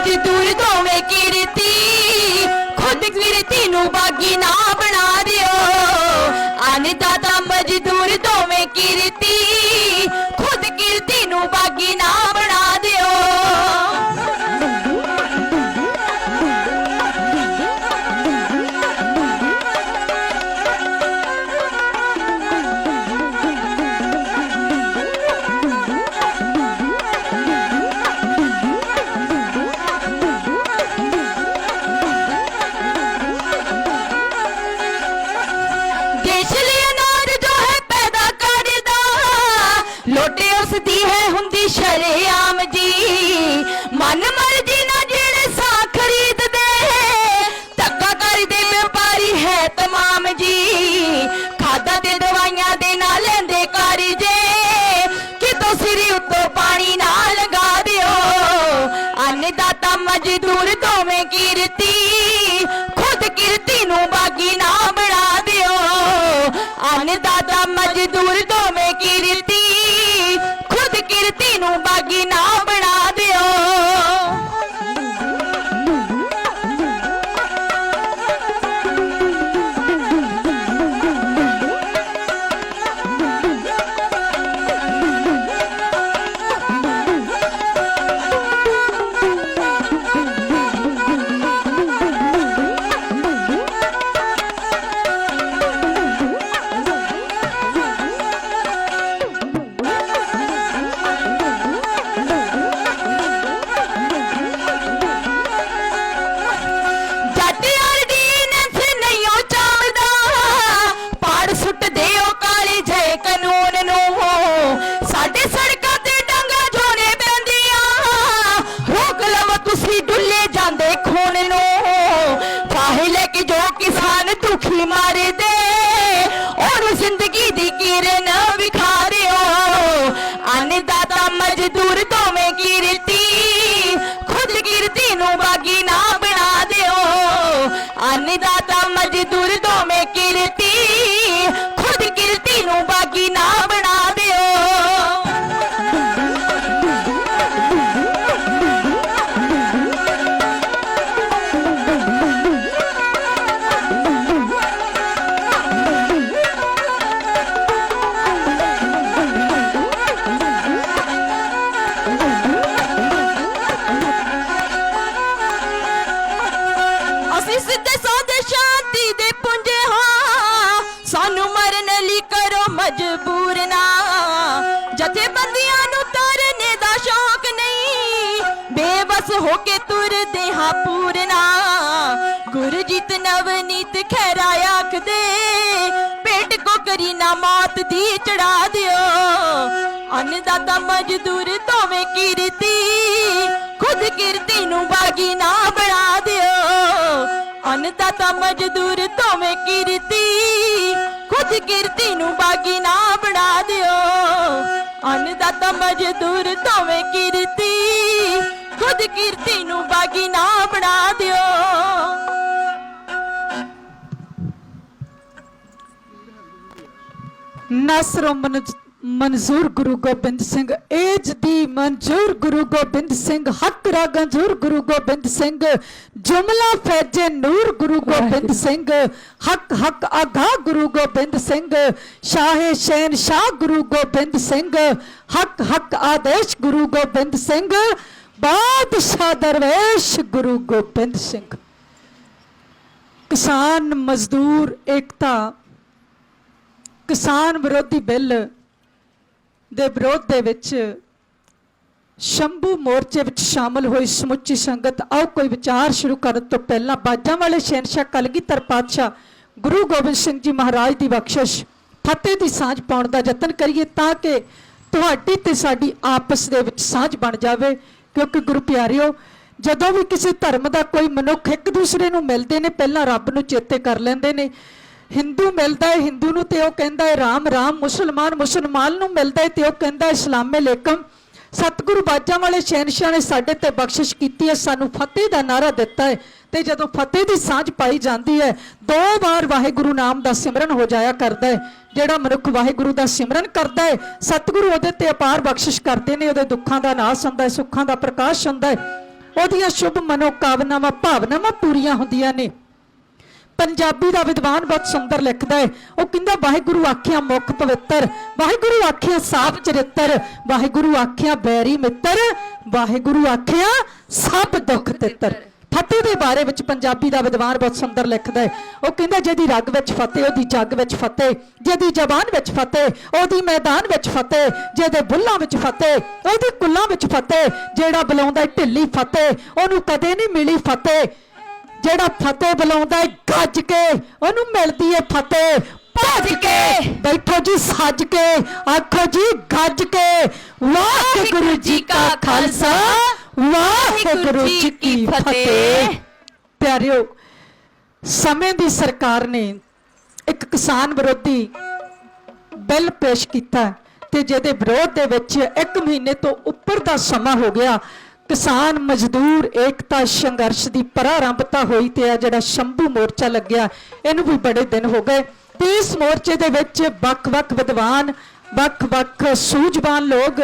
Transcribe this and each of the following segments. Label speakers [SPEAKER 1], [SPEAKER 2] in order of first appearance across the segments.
[SPEAKER 1] मजदूर दोवें किरती खुद किरती नू बागी ना बना दियो। अन्नदाता मजदूर दोवें किरती खुद किरती नू बागी ना बना दियो। लोटे उसदी है हुंदी शरेआम जी मन मर्जी ना जेड़े सा खरीद दे धक्का कर दे व्यापारी है तमाम जी। खादा ते दवाइयां दे ना लेंदे कारी जे कि तो सिरी उत्तो पानी ना लगा दियो। अन्नदाता मजदूर दोवें किरती खुद किरती नू बागी ना बना दियो। अन्नदाता मजदूर दोवें किरती खुद किरती नू बागी ना बना दियो। दुखी मारे दे और जिंदगी दी किरण विखा दियो। अन्नदाता मजदूर दोवें किरती खुद किरती नू बागी ना बना दियो। अन्नदाता मजदूर दोवें किरती खुद किरती नू बागी ना बना दियो। मजबूर ना जथेबंदियां नू तरने दा शौक नहीं बेबस होके तुरदे हां पूरना। गुरजीत नवनीत खैरा आख दे पेट को करी ना मौत दी चढ़ा दियो। अन्नदाता मजदूर दोवें किरती खुद किरती नू बागी ना बना दियो। अन्नदाता मजदूर दोवें किरती खुद किरती नू बागी ना बना दियो। अन्नदाता मजदूर दोवें किरती खुद किरती नू बागी ना बना दियो।
[SPEAKER 2] नासरों मंजूर गुरु गोबिंद सिंह एज दी मंजूर गुरु गोबिंद सिंह हक रागंजूर गुरु गोबिंद सिंह जुमला फैजे नूर गुरु गोबिंद सिंह हक हक आगा गुरु गोबिंद सिंह शाहे शहन शाह गुरु गोबिंद सिंह हक हक आदेश गुरु गोबिंद सिंह बादशाह दरवेश गुरु गोबिंद सिंह। किसान मजदूर एकता किसान विरोधी बिल ਦੇ ਵਿਰੋਧ ਦੇ ਵਿੱਚ ਸ਼ੰਭੂ ਮੋਰਚੇ ਵਿੱਚ ਸ਼ਾਮਲ ਹੋਈ ਸਮੁੱਚੀ ਸੰਗਤ ਆਓ ਕੋਈ ਵਿਚਾਰ ਸ਼ੁਰੂ ਕਰਨ ਤੋਂ ਪਹਿਲਾਂ ਬਾਜਾਂ ਵਾਲੇ ਸ਼ਹਿਨशाह ਕਲਗੀਧਰ ਪਾਤਸ਼ਾਹ ਗੁਰੂ ਗੋਬਿੰਦ ਸਿੰਘ ਜੀ ਮਹਾਰਾਜ ਦੀ ਬਖਸ਼ਿਸ਼ ਫਤਿਹ ਦੀ ਸਾਂਝ ਪਾਉਣ ਦਾ ਯਤਨ ਕਰੀਏ ਤਾਂ ਕਿ ਤੁਹਾਡੀ ਤੇ ਸਾਡੀ ਆਪਸ ਦੇ ਵਿੱਚ ਸਾਂਝ ਬਣ ਜਾਵੇ। ਕਿਉਂਕਿ ਗੁਰੂ ਪਿਆਰਿਓ ਜਦੋਂ ਵੀ ਕਿਸੇ ਧਰਮ ਦਾ ਕੋਈ ਮਨੁੱਖ ਇੱਕ ਦੂਸਰੇ ਨੂੰ ਮਿਲਦੇ ਨੇ ਪਹਿਲਾਂ ਰੱਬ ਨੂੰ ਚੇਤੇ ਕਰ ਲੈਂਦੇ ਨੇ। हिंदू मिलता है हिंदू नूं ते ओह कहंदा है राम राम, मुसलमान मुसलमान नूं मिलता है ते ओह कहंदा है अस्सलाम अलैकुम। सतगुरु बाजां वाले शहनशाह ने साडे ते बख्शिश कीती है, सानू फतेह दा नारा दिता है ते जदों फतेह दी सांझ पाई जाती है 2 बार वाहिगुरु नाम दा सिमरन हो जाया करता है। जिहड़ा मनुख वाहिगुरु दा सिमरन करता है सतगुरु उहदे ते अपार बख्शिश करते ने, उहदे दुखां दा नाश हुंदा है, सुखां दा प्रकाश हुंदा है। ਉਹਦੀਆਂ ਸ਼ੁਭ ਮਨੋਕਾਮਨਾਵਾਂ ਭਾਵਨਾਵਾਂ ਪੂਰੀਆਂ ਹੁੰਦੀਆਂ ਨੇ। ਪੰਜਾਬੀ ਦਾ ਵਿਦਵਾਨ ਬਹੁਤ ਸੁੰਦਰ ਲਿਖਦਾ ਹੈ, ਉਹ ਕਹਿੰਦਾ ਵਾਹਿਗੁਰੂ ਆਖਿਆ ਮੁਖ ਪਵਿੱਤਰ, ਵਾਹਿਗੁਰੂ ਆਖਿਆ ਸਾਫ ਚਰਿੱਤਰ, ਵਾਹਿਗੁਰੂ ਆਖਿਆ ਬੈਰੀ ਮਿੱਤਰ, ਵਾਹਿਗੁਰੂ ਆਖਿਆ ਸਭ ਦੁੱਖ ਤਿੱਤਰ। ਫਤਿਹ ਦੇ ਬਾਰੇ ਵਿੱਚ ਪੰਜਾਬੀ ਦਾ ਵਿਦਵਾਨ ਬਹੁਤ ਸੁੰਦਰ ਲਿਖਦਾ ਹੈ, ਉਹ ਕਹਿੰਦਾ ਜਿਹਦੀ ਰਗ ਵਿੱਚ ਫਤਿਹ ਉਹਦੀ ਜੱਗ ਵਿੱਚ ਫਤਿਹ, ਜਿਹਦੀ ਜ਼ਬਾਨ ਵਿੱਚ ਫਤਿਹ ਉਹਦੀ ਮੈਦਾਨ ਵਿੱਚ ਫਤਿਹ, ਜਿਹਦੇ ਬੁੱਲਾਂ ਵਿੱਚ ਫਤਿਹ ਉਹਦੀ ਕੁੱਲਾਂ ਵਿੱਚ ਫਤਿਹ, ਜਿਹੜਾ ਬੁਲਾਉਂਦਾ ਢਿੱਲੀ ਫਤਿਹ ਉਹਨੂੰ ਕਦੇ ਨਹੀਂ ਮਿਲੀ ਫਤਿਹ, ਜਿਹੜਾ ਫਤਿਹ ਬੁਲਾਉਂਦਾ ਗੱਜ ਕੇ ਉਹਨੂੰ ਮਿਲਦੀ ਹੈ ਫਤਿਹ ਭੱਜ ਕੇ। ਬੈਠੋ ਜੀ ਸੱਜ ਕੇ, ਆਖੋ ਜੀ ਗੱਜ ਕੇ, ਵਾਹਿਗੁਰੂ ਜੀ ਕਾ ਖਾਲਸਾ ਵਾਹਿਗੁਰੂ ਜੀ ਕੀ ਫਤਿਹ। ਪਿਆਰਿਓ, ਸਮੇਂ ਦੀ ਸਰਕਾਰ ਨੇ ਇੱਕ ਕਿਸਾਨ ਵਿਰੋਧੀ ਬਿੱਲ ਪੇਸ਼ ਕੀਤਾ ਤੇ ਜਿਹਦੇ ਵਿਰੋਧ ਦੇ ਵਿੱਚ 1 ਮਹੀਨੇ ਤੋਂ ਉੱਪਰ ਦਾ ਸਮਾਂ ਹੋ ਗਿਆ। ਕਿਸਾਨ ਮਜ਼ਦੂਰ ਏਕਤਾ ਸੰਘਰਸ਼ ਦੀ ਪ੍ਰਾਰੰਭਤਾ ਹੋਈ ਤੇ ਆ ਜਿਹੜਾ ਸ਼ੰਭੂ ਮੋਰਚਾ ਲੱਗਿਆ ਇਹਨੂੰ ਵੀ ਬੜੇ ਦਿਨ ਹੋ ਗਏ ਤੇ ਇਸ ਮੋਰਚੇ ਦੇ ਵਿੱਚ ਵੱਖ-ਵੱਖ ਵਿਦਵਾਨ, ਵੱਖ-ਵੱਖ ਸੂਝਵਾਨ ਲੋਕ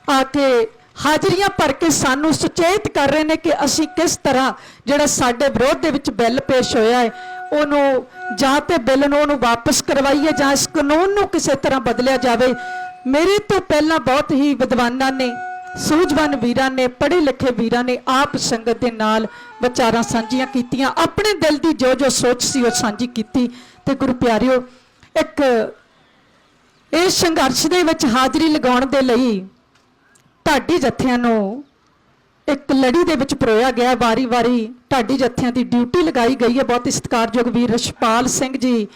[SPEAKER 2] ਆ ਕੇ ਹਾਜ਼ਰੀਆਂ ਭਰ ਕੇ ਸਾਨੂੰ ਸੁਚੇਤ ਕਰ ਰਹੇ ਨੇ ਕਿ ਅਸੀਂ ਕਿਸ ਤਰ੍ਹਾਂ ਜਿਹੜਾ ਸਾਡੇ ਵਿਰੋਧ ਦੇ ਵਿੱਚ ਬਿੱਲ ਪੇਸ਼ ਹੋਇਆ ਹੈ ਉਹਨੂੰ ਜਾਂ ਤੇ ਬਿੱਲ ਨੂੰ ਉਹਨੂੰ ਵਾਪਸ ਕਰਵਾਈਏ ਜਾਂ ਇਸ ਕਾਨੂੰਨ ਨੂੰ ਕਿਸੇ ਤਰ੍ਹਾਂ ਬਦਲਿਆ ਜਾਵੇ। ਮੇਰੇ ਤੋਂ ਪਹਿਲਾਂ ਬਹੁਤ ਹੀ ਵਿਦਵਾਨਾਂ ਨੇ, ਸੂਝਵਾਨ ਵੀਰਾਂ ਨੇ, ਪੜ੍ਹੇ ਲਿਖੇ ਵੀਰਾਂ ਨੇ ਆਪ ਸੰਗਤ ਦੇ ਨਾਲ ਵਿਚਾਰਾਂ ਸਾਂਝੀਆਂ ਕੀਤੀਆਂ, ਆਪਣੇ ਦਿਲ ਦੀ ਜੋ ਜੋ ਸੋਚ ਸੀ ਉਹ ਸਾਂਝੀ ਕੀਤੀ। ਤੇ ਗੁਰੂ ਪਿਆਰਿਓ, ਇੱਕ ਇਸ ਸੰਘਰਸ਼ ਦੇ ਵਿੱਚ ਹਾਜ਼ਰੀ ਲਗਾਉਣ ਦੇ ਲਈ ਢਾਡੀ ਜੱਥਿਆਂ ਨੂੰ ਇੱਕ ਲੜੀ ਦੇ ਵਿੱਚ ਪਰੋਇਆ ਗਿਆ। ਵਾਰੀ-ਵਾਰੀ ਢਾਡੀ ਜੱਥਿਆਂ ਦੀ ਡਿਊਟੀ ਲਗਾਈ ਗਈ ਹੈ। ਬਹੁਤ ਹੀ ਸਤਿਕਾਰਯੋਗ ਵੀਰ ਰਸ਼ਪਾਲ ਸਿੰਘ ਜੀ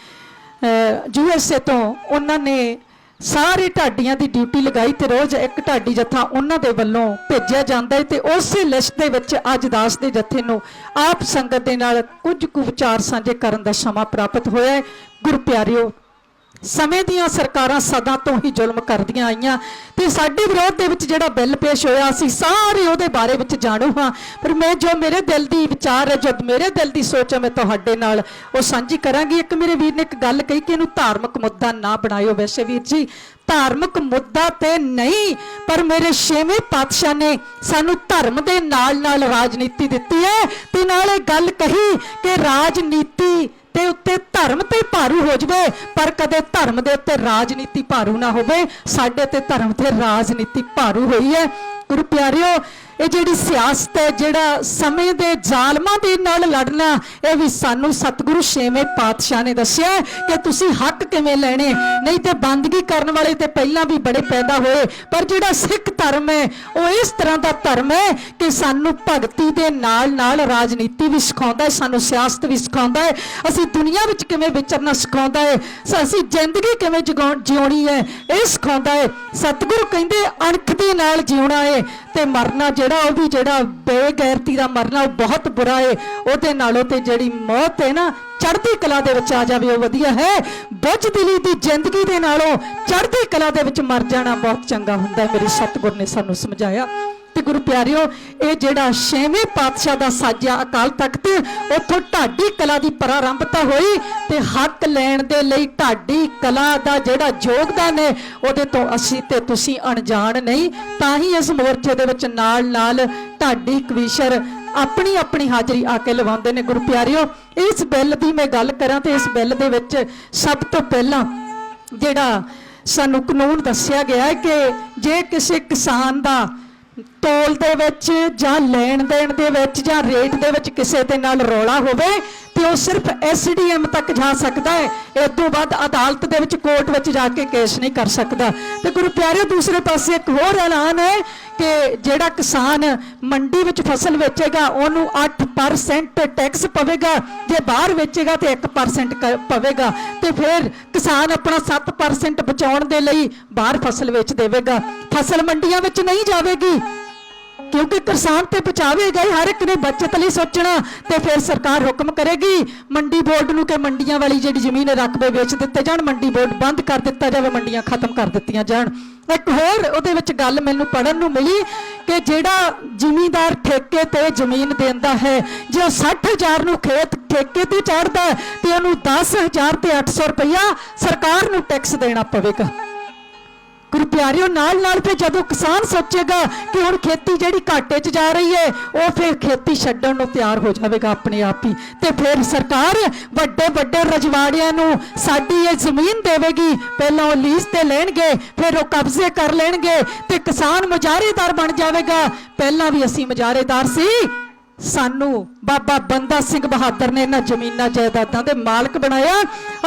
[SPEAKER 2] USA ਤੋਂ, ਉਹਨਾਂ ਨੇ ਸਾਰੇ ਢਾਡੀਆਂ ਦੀ ਡਿਊਟੀ ਲਗਾਈ ਤੇ ਰੋਜ਼ ਇੱਕ ਢਾਡੀ ਜੱਥਾ ਉਹਨਾਂ ਦੇ ਵੱਲੋਂ ਭੇਜਿਆ ਜਾਂਦਾ ਹੈ ਤੇ ਉਸੇ ਲਿਸਟ ਦੇ ਵਿੱਚ ਅੱਜ ਦਾਸ ਦੇ ਜੱਥੇ ਨੂੰ ਆਪ ਸੰਗਤ ਦੇ ਨਾਲ ਕੁਝ ਕੁ ਵਿਚਾਰ ਸਾਂਝੇ ਕਰਨ ਦਾ ਸਮਾਂ ਪ੍ਰਾਪਤ ਹੋਇਆ ਹੈ। ਗੁਰੂ ਪਿਆਰਿਓ, ਸਮੇਂ ਦੀਆਂ ਸਰਕਾਰਾਂ ਸਦਾ ਤੋਂ ਹੀ ਜ਼ੁਲਮ ਕਰਦੀਆਂ ਆਈਆਂ ਤੇ ਸਾਡੇ ਵਿਰੋਧ ਦੇ ਵਿੱਚ ਜਿਹੜਾ ਬਿੱਲ ਪੇਸ਼ ਹੋਇਆ ਅਸੀਂ ਸਾਰੇ ਉਹਦੇ ਬਾਰੇ ਵਿੱਚ ਜਾਣੂ ਹਾਂ, ਪਰ ਮੈਂ ਜੋ ਮੇਰੇ ਦਿਲ ਦੀ ਵਿਚਾਰ ਹੈ, ਜਦ ਮੇਰੇ ਦਿਲ ਦੀ ਸੋਚ ਹੈ, ਮੈਂ ਤੁਹਾਡੇ ਨਾਲ ਉਹ ਸਾਂਝੀ ਕਰਾਂਗੀ। ਇੱਕ ਮੇਰੇ ਵੀਰ ਨੇ ਇੱਕ ਗੱਲ ਕਹੀ ਕਿ ਇਹਨੂੰ ਧਾਰਮਿਕ ਮੁੱਦਾ ਨਾ ਬਣਾਇਓ। ਵੈਸੇ ਵੀਰ ਜੀ, ਧਾਰਮਿਕ ਮੁੱਦਾ ਤੇ ਨਹੀਂ, ਪਰ ਮੇਰੇ 6ਵੇਂ ਪਾਤਸ਼ਾਹ ਨੇ ਸਾਨੂੰ ਧਰਮ ਦੇ ਨਾਲ ਨਾਲ ਰਾਜਨੀਤੀ ਦਿੱਤੀ ਹੈ ਤੇ ਨਾਲ ਇਹ ਗੱਲ ਕਹੀ ਕਿ ਰਾਜਨੀਤੀ ਤੇ ਉੱਤੇ ਧਰਮ ਤੇ ਭਾਰੂ ਹੋ ਜਾਵੇ ਪਰ ਕਦੇ ਧਰਮ ਦੇ ਉੱਤੇ ਰਾਜਨੀਤੀ ਭਾਰੂ ਨਾ ਹੋਵੇ। ਸਾਡੇ ਤੇ ਧਰਮ ਤੇ ਰਾਜਨੀਤੀ ਭਾਰੂ ਹੋਈ ਹੈ। ਗੁਰੂ ਪਿਆਰਿਓ, ਇਹ ਜਿਹੜੀ ਸਿਆਸਤ ਹੈ, ਜਿਹੜਾ ਸਮੇਂ ਦੇ ਜ਼ਾਲਮਾਂ ਦੇ ਨਾਲ ਲੜਨਾ, ਇਹ ਵੀ ਸਾਨੂੰ ਸਤਿਗੁਰੂ 6ਵੇਂ ਪਾਤਸ਼ਾਹ ਨੇ ਦੱਸਿਆ ਕਿ ਤੁਸੀਂ ਹੱਕ ਕਿਵੇਂ ਲੈਣੇ। ਨਹੀਂ ਤੇ ਬੰਦਗੀ ਕਰਨ ਵਾਲੇ ਤੇ ਪਹਿਲਾਂ ਵੀ ਬੜੇ ਪੈਦਾ ਹੋਏ, ਪਰ ਜਿਹੜਾ ਸਿੱਖ ਧਰਮ ਹੈ ਉਹ ਇਸ ਤਰ੍ਹਾਂ ਦਾ ਧਰਮ ਹੈ ਕਿ ਸਾਨੂੰ ਭਗਤੀ ਦੇ ਨਾਲ ਨਾਲ ਰਾਜਨੀਤੀ ਵੀ ਸਿਖਾਉਂਦਾ ਹੈ, ਸਾਨੂੰ ਸਿਆਸਤ ਵੀ ਸਿਖਾਉਂਦਾ ਹੈ, ਅਸੀਂ ਦੁਨੀਆ ਵਿੱਚ ਕਿਵੇਂ ਵਿਚਰਨਾ ਸਿਖਾਉਂਦਾ ਹੈ, ਅਸੀਂ ਜ਼ਿੰਦਗੀ ਕਿਵੇਂ ਜਿਉਣੀ ਹੈ ਇਹ ਸਿਖਾਉਂਦਾ ਹੈ। ਸਤਿਗੁਰੂ ਕਹਿੰਦੇ ਅਣਖ ਦੇ ਨਾਲ ਜਿਉਣਾ ਹੈ ਤੇ ਮਰਨਾ ਜਿਹੜਾ ਉਹ ਵੀ ਜਿਹੜਾ ਬੇਗੈਰਤੀ ਦਾ ਮਰਨਾ ਉਹ ਬਹੁਤ ਬੁਰਾ ਹੈ। ਉਹਦੇ ਨਾਲੋਂ ਤੇ ਜਿਹੜੀ ਮੌਤ ਹੈ ਨਾ ਚੜ੍ਹਦੀ ਕਲਾ ਦੇ ਵਿੱਚ ਆ ਜਾਵੇ ਉਹ ਵਧੀਆ ਹੈ। ਬੁੱਝ ਦਿਲੀ ਦੀ ਜ਼ਿੰਦਗੀ ਦੇ ਨਾਲੋਂ ਚੜ੍ਹਦੀ ਕਲਾ ਦੇ ਵਿੱਚ ਮਰ ਜਾਣਾ ਬਹੁਤ ਚੰਗਾ ਹੁੰਦਾ ਹੈ। ਮੇਰੇ ਸਤਿਗੁਰ ਨੇ ਸਾਨੂੰ ਸਮਝਾਇਆ। ਤੇ ਗੁਰੂ ਪਿਆਰਿਓ, ਇਹ ਜਿਹੜਾ 6ਵੇਂ ਪਾਤਸ਼ਾਹ ਦਾ ਸਾਜਿਆ ਅਕਾਲ ਤਖਤ, ਉੱਥੋਂ ਢਾਡੀ ਕਲਾ ਦੀ ਪ੍ਰਾਰੰਭਤਾ ਹੋਈ ਤੇ ਹੱਕ ਲੈਣ ਦੇ ਲਈ ਢਾਡੀ ਕਲਾ ਦਾ ਜਿਹੜਾ ਯੋਗਦਾਨ ਹੈ ਉਹਦੇ ਤੋਂ ਅਸੀਂ ਤੇ ਤੁਸੀਂ ਅਣਜਾਣ ਨਹੀਂ। ਤਾਂ ਹੀ ਇਸ ਮੋਰਚੇ ਦੇ ਵਿੱਚ ਨਾਲ ਨਾਲ ਢਾਡੀ ਕਵੀਸ਼ਰ ਆਪਣੀ ਆਪਣੀ ਹਾਜ਼ਰੀ ਆ ਕੇ ਲਵਾਉਂਦੇ ਨੇ। ਗੁਰੂ ਪਿਆਰਿਓ, ਇਸ ਬਿੱਲ ਦੀ ਮੈਂ ਗੱਲ ਕਰਾਂ ਤੇ ਇਸ ਬਿੱਲ ਦੇ ਵਿੱਚ ਸਭ ਤੋਂ ਪਹਿਲਾਂ ਜਿਹੜਾ ਸਾਨੂੰ ਕਾਨੂੰਨ ਦੱਸਿਆ ਗਿਆ ਹੈ ਕਿ ਜੇ ਕਿਸੇ ਕਿਸਾਨ ਦਾ ਤੋਲ ਦੇ ਵਿੱਚ ਜਾਂ ਲੈਣ ਦੇਣ ਦੇ ਵਿੱਚ ਜਾਂ ਰੇਟ ਦੇ ਵਿੱਚ ਕਿਸੇ ਦੇ ਨਾਲ ਰੌਲਾ ਹੋਵੇ ਤੇ ਉਹ ਸਿਰਫ SDM ਤੱਕ ਜਾ ਸਕਦਾ ਹੈ। ਇਸ ਤੋਂ ਬਾਅਦ ਅਦਾਲਤ ਦੇ ਵਿੱਚ, ਕੋਰਟ ਵਿੱਚ ਜਾ ਕੇ ਕੇਸ ਨਹੀਂ ਕਰ ਸਕਦਾ। ਤੇ ਗੁਰੂ ਪਿਆਰਿਓ, ਦੂਸਰੇ ਪਾਸੇ ਇੱਕ ਹੋਰ ਐਲਾਨ ਹੈ ਕਿ ਜਿਹੜਾ ਕਿਸਾਨ ਮੰਡੀ ਵਿੱਚ ਫਸਲ ਵੇਚੇਗਾ ਉਹਨੂੰ 8% ਟੈਕਸ ਪਵੇਗਾ, ਜੇ ਬਾਹਰ ਵੇਚੇਗਾ ਤੇ 1% ਪਵੇਗਾ ਤੇ ਫਿਰ ਕਿਸਾਨ ਆਪਣਾ 7% ਬਚਾਉਣ ਦੇ ਲਈ ਬਾਹਰ ਫਸਲ ਵੇਚ ਦੇਵੇਗਾ। ਫਸਲ ਮੰਡੀਆਂ ਵਿੱਚ ਨਹੀਂ ਜਾਵੇਗੀ ਕਿਉਂਕਿ ਕਿਸਾਨ ਤੇ ਬਚਾਵੇਗਾ ਹੀ, ਹਰ ਇੱਕ ਨੇ ਬਚਤ ਲਈ ਸੋਚਣਾ ਤੇ ਫਿਰ ਸਰਕਾਰ ਹੁਕਮ ਕਰੇਗੀ ਮੰਡੀ ਬੋਰਡ ਨੂੰ ਕਿ ਮੰਡੀਆਂ ਵਾਲੀ ਜਿਹੜੀ ਜ਼ਮੀਨ ਰਕਬੇ ਵੇਚ ਦਿੱਤੇ ਜਾਣ, ਮੰਡੀ ਬੋਰਡ ਬੰਦ ਕਰ ਦਿੱਤਾ ਜਾਵੇ, ਮੰਡੀਆਂ ਖਤਮ ਕਰ ਦਿੱਤੀਆਂ ਜਾਣ। ਇੱਕ ਹੋਰ ਉਹਦੇ ਵਿੱਚ ਗੱਲ ਮੈਨੂੰ ਪੜ੍ਹਨ ਨੂੰ ਮਿਲੀ ਕਿ ਜਿਹੜਾ ਜ਼ਿਮੀਂਦਾਰ ਠੇਕੇ ਤੇ ਜ਼ਮੀਨ ਦਿੰਦਾ ਹੈ, ਜੇ ਉਹ 60,000 ਨੂੰ ਖੇਤ ਠੇਕੇ ਤੇ ਚਾੜਦਾ ਤੇ ਉਹਨੂੰ 10,000 ਤੇ 800 ਰੁਪਇਆ ਸਰਕਾਰ ਨੂੰ ਟੈਕਸ ਦੇਣਾ ਪਵੇਗਾ। ਗੁਰੂ ਪਿਆਰਿਓ ਨਾਲ ਨਾਲ ਫਿਰ ਜਦੋਂ ਕਿਸਾਨ ਸੋਚੇਗਾ ਕਿ ਹੁਣ ਖੇਤੀ ਜਿਹੜੀ ਘਾਟੇ 'ਚ ਜਾ ਰਹੀ ਹੈ, ਉਹ ਫਿਰ ਖੇਤੀ ਛੱਡਣ ਨੂੰ ਤਿਆਰ ਹੋ ਜਾਵੇਗਾ ਆਪਣੇ ਆਪ ਹੀ, ਤੇ ਫਿਰ ਸਰਕਾਰ ਵੱਡੇ ਵੱਡੇ ਰਜਵਾੜਿਆਂ ਨੂੰ ਸਾਡੀ ਇਹ ਜ਼ਮੀਨ ਦੇਵੇਗੀ। ਪਹਿਲਾਂ ਉਹ ਲੀਜ਼ ਤੇ ਲੈਣਗੇ, ਫਿਰ ਉਹ ਕਬਜ਼ੇ ਕਰ ਲੈਣਗੇ ਤੇ ਕਿਸਾਨ ਮੁਜਾਰੇਦਾਰ ਬਣ ਜਾਵੇਗਾ। ਪਹਿਲਾਂ ਵੀ ਅਸੀਂ ਮੁਜਾਰੇਦਾਰ ਸੀ, ਸਾਨੂੰ ਬਾਬਾ ਬੰਦਾ ਸਿੰਘ ਬਹਾਦਰ ਨੇ ਇਹਨਾਂ ਜ਼ਮੀਨਾਂ ਜਾਇਦਾਦਾਂ ਦੇ ਮਾਲਕ ਬਣਾਇਆ।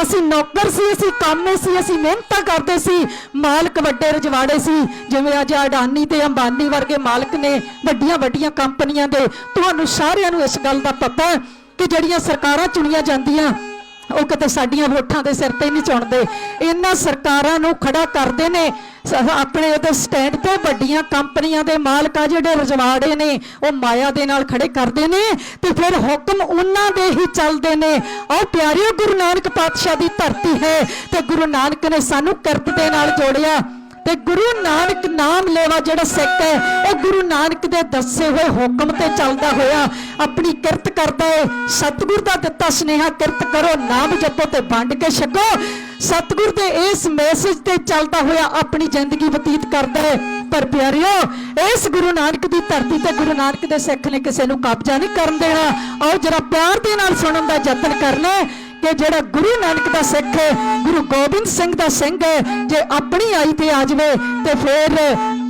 [SPEAKER 2] ਅਸੀਂ ਨੌਕਰ ਸੀ, ਅਸੀਂ ਕਾਮੇ ਸੀ, ਅਸੀਂ ਮਿਹਨਤਾਂ ਕਰਦੇ ਸੀ, ਮਾਲਕ ਵੱਡੇ ਰਜਵਾੜੇ ਸੀ। ਜਿਵੇਂ ਅੱਜ ਅਡਾਨੀ ਤੇ ਅੰਬਾਨੀ ਵਰਗੇ ਮਾਲਕ ਨੇ ਵੱਡੀਆਂ ਵੱਡੀਆਂ ਕੰਪਨੀਆਂ ਦੇ। ਤੁਹਾਨੂੰ ਸਾਰਿਆਂ ਨੂੰ ਇਸ ਗੱਲ ਦਾ ਪਤਾ ਕਿ ਜਿਹੜੀਆਂ ਸਰਕਾਰਾਂ ਚੁਣੀਆਂ ਜਾਂਦੀਆਂ ਉਹ ਕਿਤੇ ਸਾਡੀਆਂ ਵੋਟਾਂ ਦੇ ਸਿਰ ਤੇ ਨਹੀਂ ਚੁਣਦੇ। ਇਹਨਾਂ ਸਰਕਾਰਾਂ ਨੂੰ ਖੜਾ ਕਰਦੇ ਨੇ ਆਪਣੇ ਉਹਦੇ ਸਟੈਂਡ ਤੇ ਵੱਡੀਆਂ ਕੰਪਨੀਆਂ ਦੇ ਮਾਲਕ ਆ ਜਿਹੜੇ ਰਜਵਾੜੇ ਨੇ, ਉਹ ਮਾਇਆ ਦੇ ਨਾਲ ਖੜੇ ਕਰਦੇ ਨੇ ਤੇ ਫਿਰ ਹੁਕਮ ਉਹਨਾਂ ਦੇ ਹੀ ਚੱਲਦੇ ਨੇ। ਆਓ ਪਿਆਰਿਓ, ਗੁਰੂ ਨਾਨਕ ਪਾਤਸ਼ਾਹ ਦੀ ਧਰਤੀ ਹੈ ਤੇ ਗੁਰੂ ਨਾਨਕ ਨੇ ਸਾਨੂੰ ਕਿਰਤ ਦੇ ਨਾਲ ਜੋੜਿਆ ਤੇ ਗੁਰੂ ਨਾਨਕ ਨਾਮ ਲੈਵਾ ਜਿਹੜਾ ਸਿੱਖ ਹੈ ਉਹ ਗੁਰੂ ਨਾਨਕ ਦੇ ਦੱਸੇ ਹੋਏ ਹੁਕਮ ਤੇ ਚੱਲਦਾ ਹੋਇਆ ਆਪਣੀ ਕਿਰਤ ਕਰਦਾ ਹੈ। ਸਤਿਗੁਰ ਦਾ ਦਿੱਤਾ ਸੁਨੇਹਾ ਕਿਰਤ ਕਰੋ, ਨਾਮ ਜਪੋ ਤੇ ਵੰਡ ਕੇ ਛਕੋ। ਸਤਿਗੁਰ ਦੇ ਇਸ ਮੈਸੇਜ ਤੇ ਚੱਲਦਾ ਹੋਇਆ ਆਪਣੀ ਜ਼ਿੰਦਗੀ ਬਤੀਤ ਕਰਦਾ ਹੈ। ਪਰ ਪਿਆਰਿਓ, ਇਸ ਗੁਰੂ ਨਾਨਕ ਦੀ ਧਰਤੀ ਤੇ ਗੁਰੂ ਨਾਨਕ ਦੇ ਸਿੱਖ ਨੇ ਕਿਸੇ ਨੂੰ ਕਬਜ਼ਾ ਨਹੀਂ ਕਰਨ ਦੇਣਾ। ਆਓ ਜਰਾ ਪਿਆਰ ਦੇ ਨਾਲ ਸੁਣਨ ਦਾ ਯਤਨ ਕਰਨਾ ਕਿ ਜਿਹੜਾ ਗੁਰੂ ਨਾਨਕ ਦਾ ਸਿੱਖ ਹੈ, ਗੁਰੂ ਗੋਬਿੰਦ ਸਿੰਘ ਦਾ ਸਿੰਘ ਹੈ, ਜੇ ਆਪਣੀ ਆਈ ਤੇ ਆ ਜਾਵੇ ਤੇ ਫਿਰ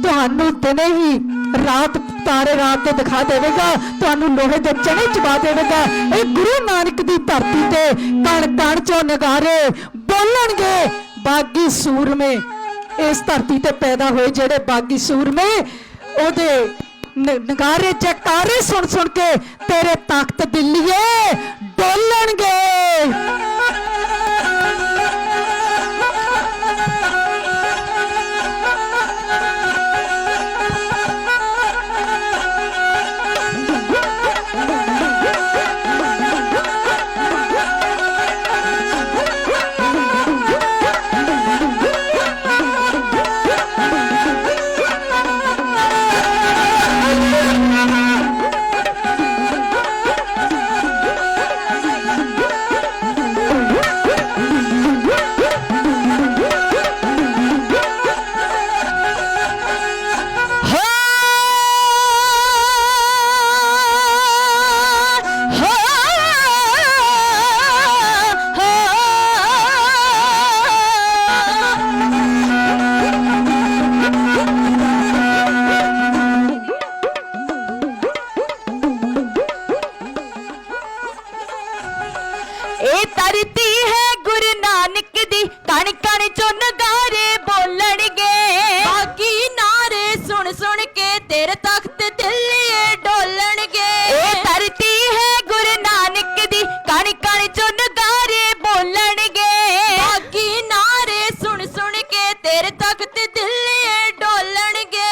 [SPEAKER 2] ਤੁਹਾਨੂੰ ਦਿਨੇ ਹੀ ਰਾਤ ਤਾਰੇ ਰਾਤ ਤੇ ਦਿਖਾ ਦੇਵੇਗਾ, ਤੁਹਾਨੂੰ ਲੋਹੇ ਦੇ ਚਣੇ ਚਬਾ ਦੇਵੇਗਾ। ਇਹ ਗੁਰੂ ਨਾਨਕ ਦੀ ਧਰਤੀ ਤੇ ਕਣ ਕਣ ਚੋਂ ਨਗਾਰੇ ਬੋਲਣਗੇ। ਬਾਗੀ ਸੂਰਮੇ ਇਸ ਧਰਤੀ ਤੇ ਪੈਦਾ ਹੋਏ ਜਿਹੜੇ ਬਾਗੀ ਸੂਰਮੇ, ਉਹਦੇ ਨਗਾਰੇ ਜੈਕਾਰੇ ਸੁਣ ਸੁਣ ਕੇ ਤੇਰੇ ਤਖਤ ਦਿੱਲੀਏ ਡੋਲਣਗੇ।
[SPEAKER 1] ਇਹ ਧਰਤੀ ਹੈ ਗੁਰੂ ਨਾਨਕ ਦੀ, ਕਣ ਕਣ ਚੋਂ ਨਗਾਰੇ ਬੋਲਣਗੇ। ਬਾਕੀ ਨਾਰੇ ਸੁਣ ਸੁਣ ਕੇ ਤੇਰੇ ਤਖਤ ਦਿੱਲੀਏ ਡੋਲਣਗੇ। ਇਹ ਧਰਤੀ ਹੈ ਗੁਰੂ ਨਾਨਕ ਦੀ, ਕਣ ਕਣ ਚੋਂ ਨਗਾਰੇ ਬੋਲਣਗੇ। ਬਾਕੀ ਨਾਰੇ ਸੁਣ ਸੁਣ ਕੇ ਤੇਰੇ ਤਖਤ ਦਿੱਲੀਏ ਡੋਲਣਗੇ।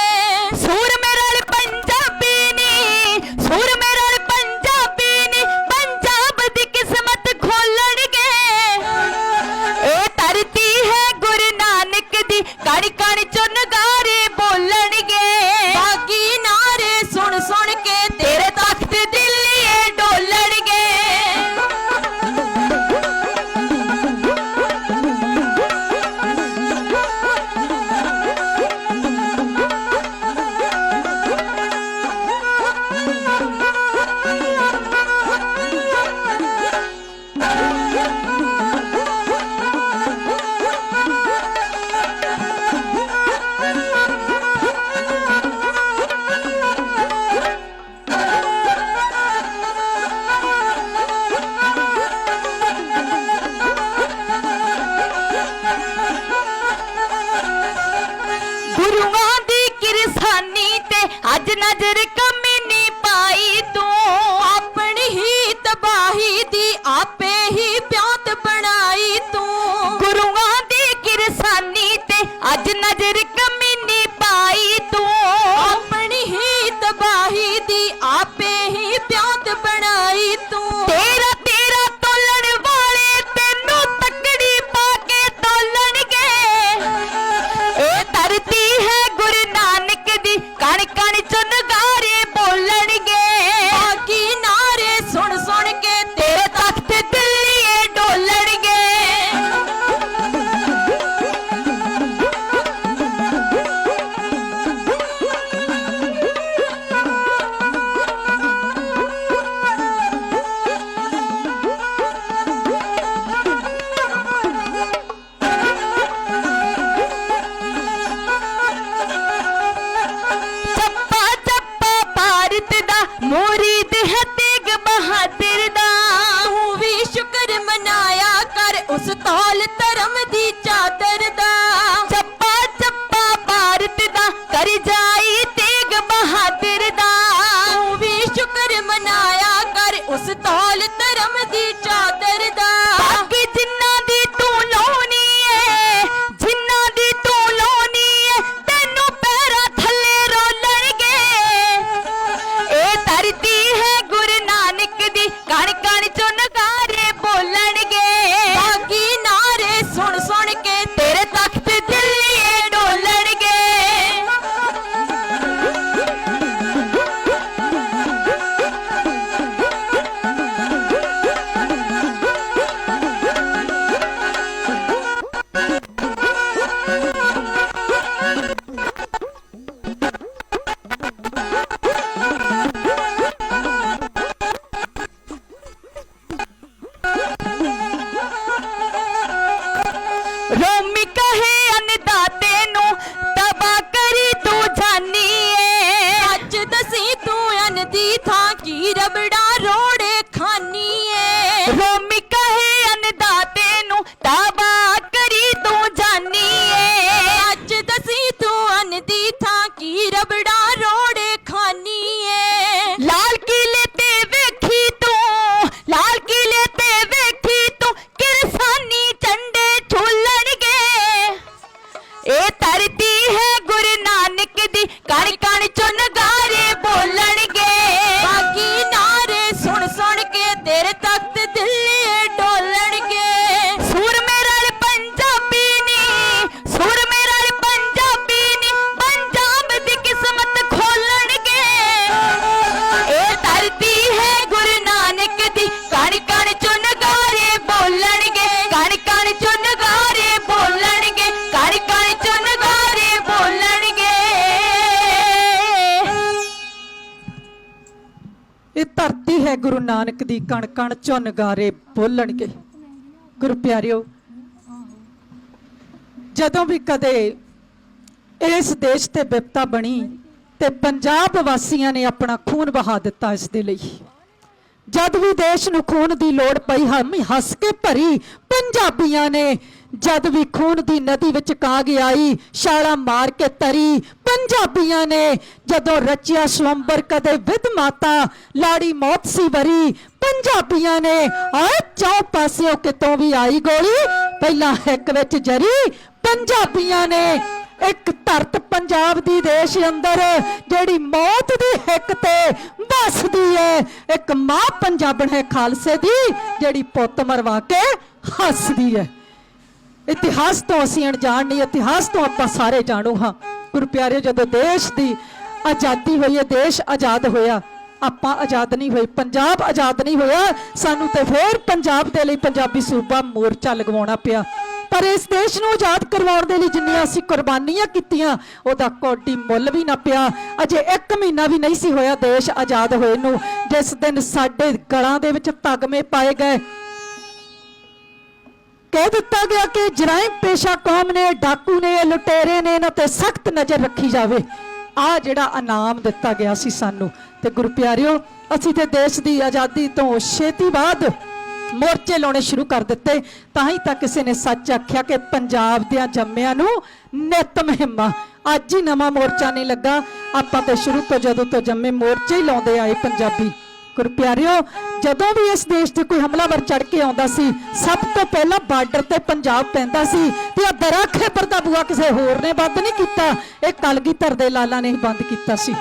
[SPEAKER 1] ਸੂਰ ਮੇਰੇ ਪੰਜਾਬੀ ਨੀ, ਸੂਰ ਮੇਰੇ ਪੰਜਾਬੀ ਨੀ, ਪੰਜਾਬ ਦੀ ਕਿਸਮਤ ਖੋਲਣਗੇ। ਇਹ ਧਰਤੀ ਹੈ ਗੁਰੂ ਨਾਨਕ ਦੀ, ਕਣ ਕਣ ਚੋਂ ਨਗਾਰੇ ਬੋਲਣਗੇ। ਬਾਕੀ ਨਾਰੇ ਸੁਣ ਸੁਣ ਕੇ ਤੇਰੇ ਤਖਤ ਦਿੱਲੀਏ ਡੋਲਣਗੇ। ਗੁਰੂਆਂ ਦੀ ਕਿਰਸਾਨੀ ਤੇ ਅੱਜ ਨਜ਼ਰ ਕਮੀ ਨਹੀਂ ਪਾਈ ਤੂੰ। ਆਪਣੀ ਹੀ ਤਬਾਹੀ ਦੀ ਆਪੇ ਹੀ ਪਿਆਤ ਬਣਾਈ ਤੂੰ। ਗੁਰੂਆਂ ਦੀ ਕਿਰਸਾਨੀ ਤੇ ਅੱਜ ਨਜ਼ਰ ਕਮੀ ਨਹੀਂ ਪਾਈ ਤੂੰ। ਆਪਣੀ ਹੀ ਤਬਾਹੀ ਦੀ ਆਪੇ ਹੀ ਪਿਆਤ ਬਣਾਈ ਤੂੰ। ਤੇਰਾ ਤੇਰਾ ਤੋਲਣ ਵਾਲੇ ਤੈਨੂੰ ਤਕੜੀ ਪਾ ਕੇ ਤੋਲਣਗੇ। ਇਹ ਧਰਤੀ ਹੈ ਗੁਰੂ ਨਾਨਕ ਦੀ, ਕਣ ਕਣ ਚੋਂ ਨਗਾਰੇ ਬੋਲਣਗੇ। ਬਾਕੀ ਨਾਰੇ ਸੁਣ ਸੁਣ ਕੇ ਤੇਰੇ ਤਖਤ ਦਿੱਲੀਏ ਡੋਲਣਗੇ। उस तौल धर्म दी चादर दा बाकी जिन्ना दी तू लाउनी है जिन्ना दी तू लाउनी है तेनू पैरा थल्ले रोलणगे ए धरती है गुरु नानक दी कण कण चों नगारे बोलणगे बाकी नारे सुन सुन के तेरे तख्त दिल्ली डोलणगे रोमी कहे अन्नदाते नू तबा करी तू जानी है सच दसी तू अन्न दी थां की रबड़ा रोड़े खानी है रोमी कहे अन्नदाते नू तबा करी तू जानी है सच दसी तू अन्न दी थां की रबड़ा रोड़े खानी है लाल किले ते वेखी तू लाल किले ते वेखी तू किरसानी झंडे झूलणगे ए धरती है गुरु नानक दी कण कण चों नगारे बोलणगे बाकी नारे सुन सुन के तेरे तख्त दिल्ली डोलणगे सुर मेरा पंजाबी नी सुर मेरा पंजाबी नी पंजाब दी किस्मत खोलणगे ए धरती है गुरु नानक दी कण कण चों नगारे बोलणगे कण कण चों नगारे बोलणगे कण कण चों नगारे बोलणगे
[SPEAKER 2] ਇਹ ਧਰਤੀ ਹੈ ਗੁਰੂ ਨਾਨਕ ਦੀ ਕਣ ਕਣ ਚੋਂ ਨਗਾਰੇ ਬੋਲਣਗੇ। ਗੁਰੂ ਪਿਆਰਿਓ, ਜਦੋਂ ਵੀ ਕਦੇ ਇਸ ਦੇਸ਼ ਤੇ ਵਿਪਤਾ ਬਣੀ ਤੇ ਪੰਜਾਬ ਵਾਸੀਆਂ ਨੇ ਆਪਣਾ ਖੂਨ ਬਹਾ ਦਿੱਤਾ ਇਸ ਦੇ ਲਈ। ਜਦ ਵੀ ਦੇਸ਼ ਨੂੰ ਖੂਨ ਦੀ ਲੋੜ ਪਈ ਹੱਸ ਕੇ ਭਰੀ ਪੰਜਾਬੀਆਂ ਨੇ ਜਦ ਵੀ ਖੂਨ ਦੀ ਨਦੀ ਵਿੱਚ ਕਾਗ ਆਈ ਛਾਲਾਂ ਮਾਰ ਕੇ ਤਰੀ ਪੰਜਾਬੀਆਂ ਨੇ ਜਦੋਂ ਰਚਿਆ ਸਵੰਬਰ ਕਦੇ ਵਿਧ ਮਾਤਾ ਲਾੜੀ ਮੌਤ ਸੀ ਵਰੀ ਪੰਜਾਬੀਆਂ ਨੇ ਆ ਚੌ ਪਾਸਿਓਂ ਕਿਤੋਂ ਵੀ ਆਈ ਗੋਲੀ ਪਹਿਲਾਂ ਇੱਕ ਵਿੱਚ ਜਰੀ ਪੰਜਾਬੀਆਂ ਨੇ ਇੱਕ ਧਰਤ ਪੰਜਾਬ ਦੀ ਦੇਸ਼ ਅੰਦਰ ਜਿਹੜੀ ਮੌਤ ਦੀ ਹਿੱਕ ਤੇ ਵੱਸਦੀ ਹੈ ਇੱਕ ਮਾਂ ਪੰਜਾਬਣ ਹੈ ਖਾਲਸੇ ਦੀ ਜਿਹੜੀ ਪੁੱਤ ਮਰਵਾ ਕੇ ਹੱਸਦੀ ਹੈ। ਇਤਿਹਾਸ ਤੋਂ ਅਸੀਂ ਅਣਜਾਣ ਨਹੀਂ, ਇਤਿਹਾਸ ਤੋਂ ਆਪਾਂ ਸਾਰੇ ਜਾਣੂ ਹਾਂ। ਗੁਰੂ ਪਿਆਰੇ, ਜਦੋਂ ਦੇਸ਼ ਦੀ ਆਜ਼ਾਦੀ ਹੋਈ ਹੈ, ਦੇਸ਼ ਆਜ਼ਾਦ ਹੋਇਆ, ਆਪਾਂ ਆਜ਼ਾਦ ਨਹੀਂ ਹੋਏ, ਪੰਜਾਬ ਆਜ਼ਾਦ ਨਹੀਂ ਹੋਇਆ, ਸਾਨੂੰ ਤੇ ਫੇਰ ਪੰਜਾਬ ਦੇ ਲਈ ਪੰਜਾਬੀ ਸੂਬਾ ਮੋਰਚਾ ਲਗਵਾਉਣਾ ਪਿਆ। ਪਰ ਇਸ ਦੇਸ਼ ਨੂੰ ਆਜ਼ਾਦ ਕਰਵਾਉਣ ਦੇ ਲਈ ਜਿੰਨੀਆਂ ਅਸੀਂ ਕੁਰਬਾਨੀਆਂ ਕੀਤੀਆਂ ਉਹਦਾ ਕੋਡੀ ਮੁੱਲ ਵੀ ਨਾ ਪਿਆ। ਅਜੇ 1 ਮਹੀਨਾ ਵੀ ਨਹੀਂ ਸੀ ਹੋਇਆ ਦੇਸ਼ ਆਜ਼ਾਦ ਹੋਏ ਨੂੰ ਜਿਸ ਦਿਨ ਸਾਡੇ ਗਲਾਂ ਦੇ ਵਿੱਚ ਤਗਮੇ ਪਾਏ ਗਏ। कह दिता गया कि जराइम पेशा कौम ने, डाकू ने, लुटेरे ने, इन्हां ते सख्त नज़र रखी जावे। आ जिहड़ा इनाम दिता गया सी सानू ते गुरु प्यारिओ, असीं ते देश की आज़ादी तो छेती बाद मोर्चे लाने शुरू कर दिते। तां ही तां किसी ने सच आख्या कि पंजाब दियां जम्मियां नूं नित मुहिम। अज ही नवां मोर्चा नहीं लगा, आपां ते शुरू तो जदों तो जम्मे मोर्चे ही लाउंदे आए पंजाबी। गुरु प्यारिओ, जदों भी इस देश ते कोई हमलावर चढ़ के आउंदा सी सब तो पहला बार्डर ते पंजाब पैंदा सी ते दरा खैबर दा बूआ किसी होर ने बंद नहीं कीता, ये कलगीधर दे लाला ने ही बंद कीता सी,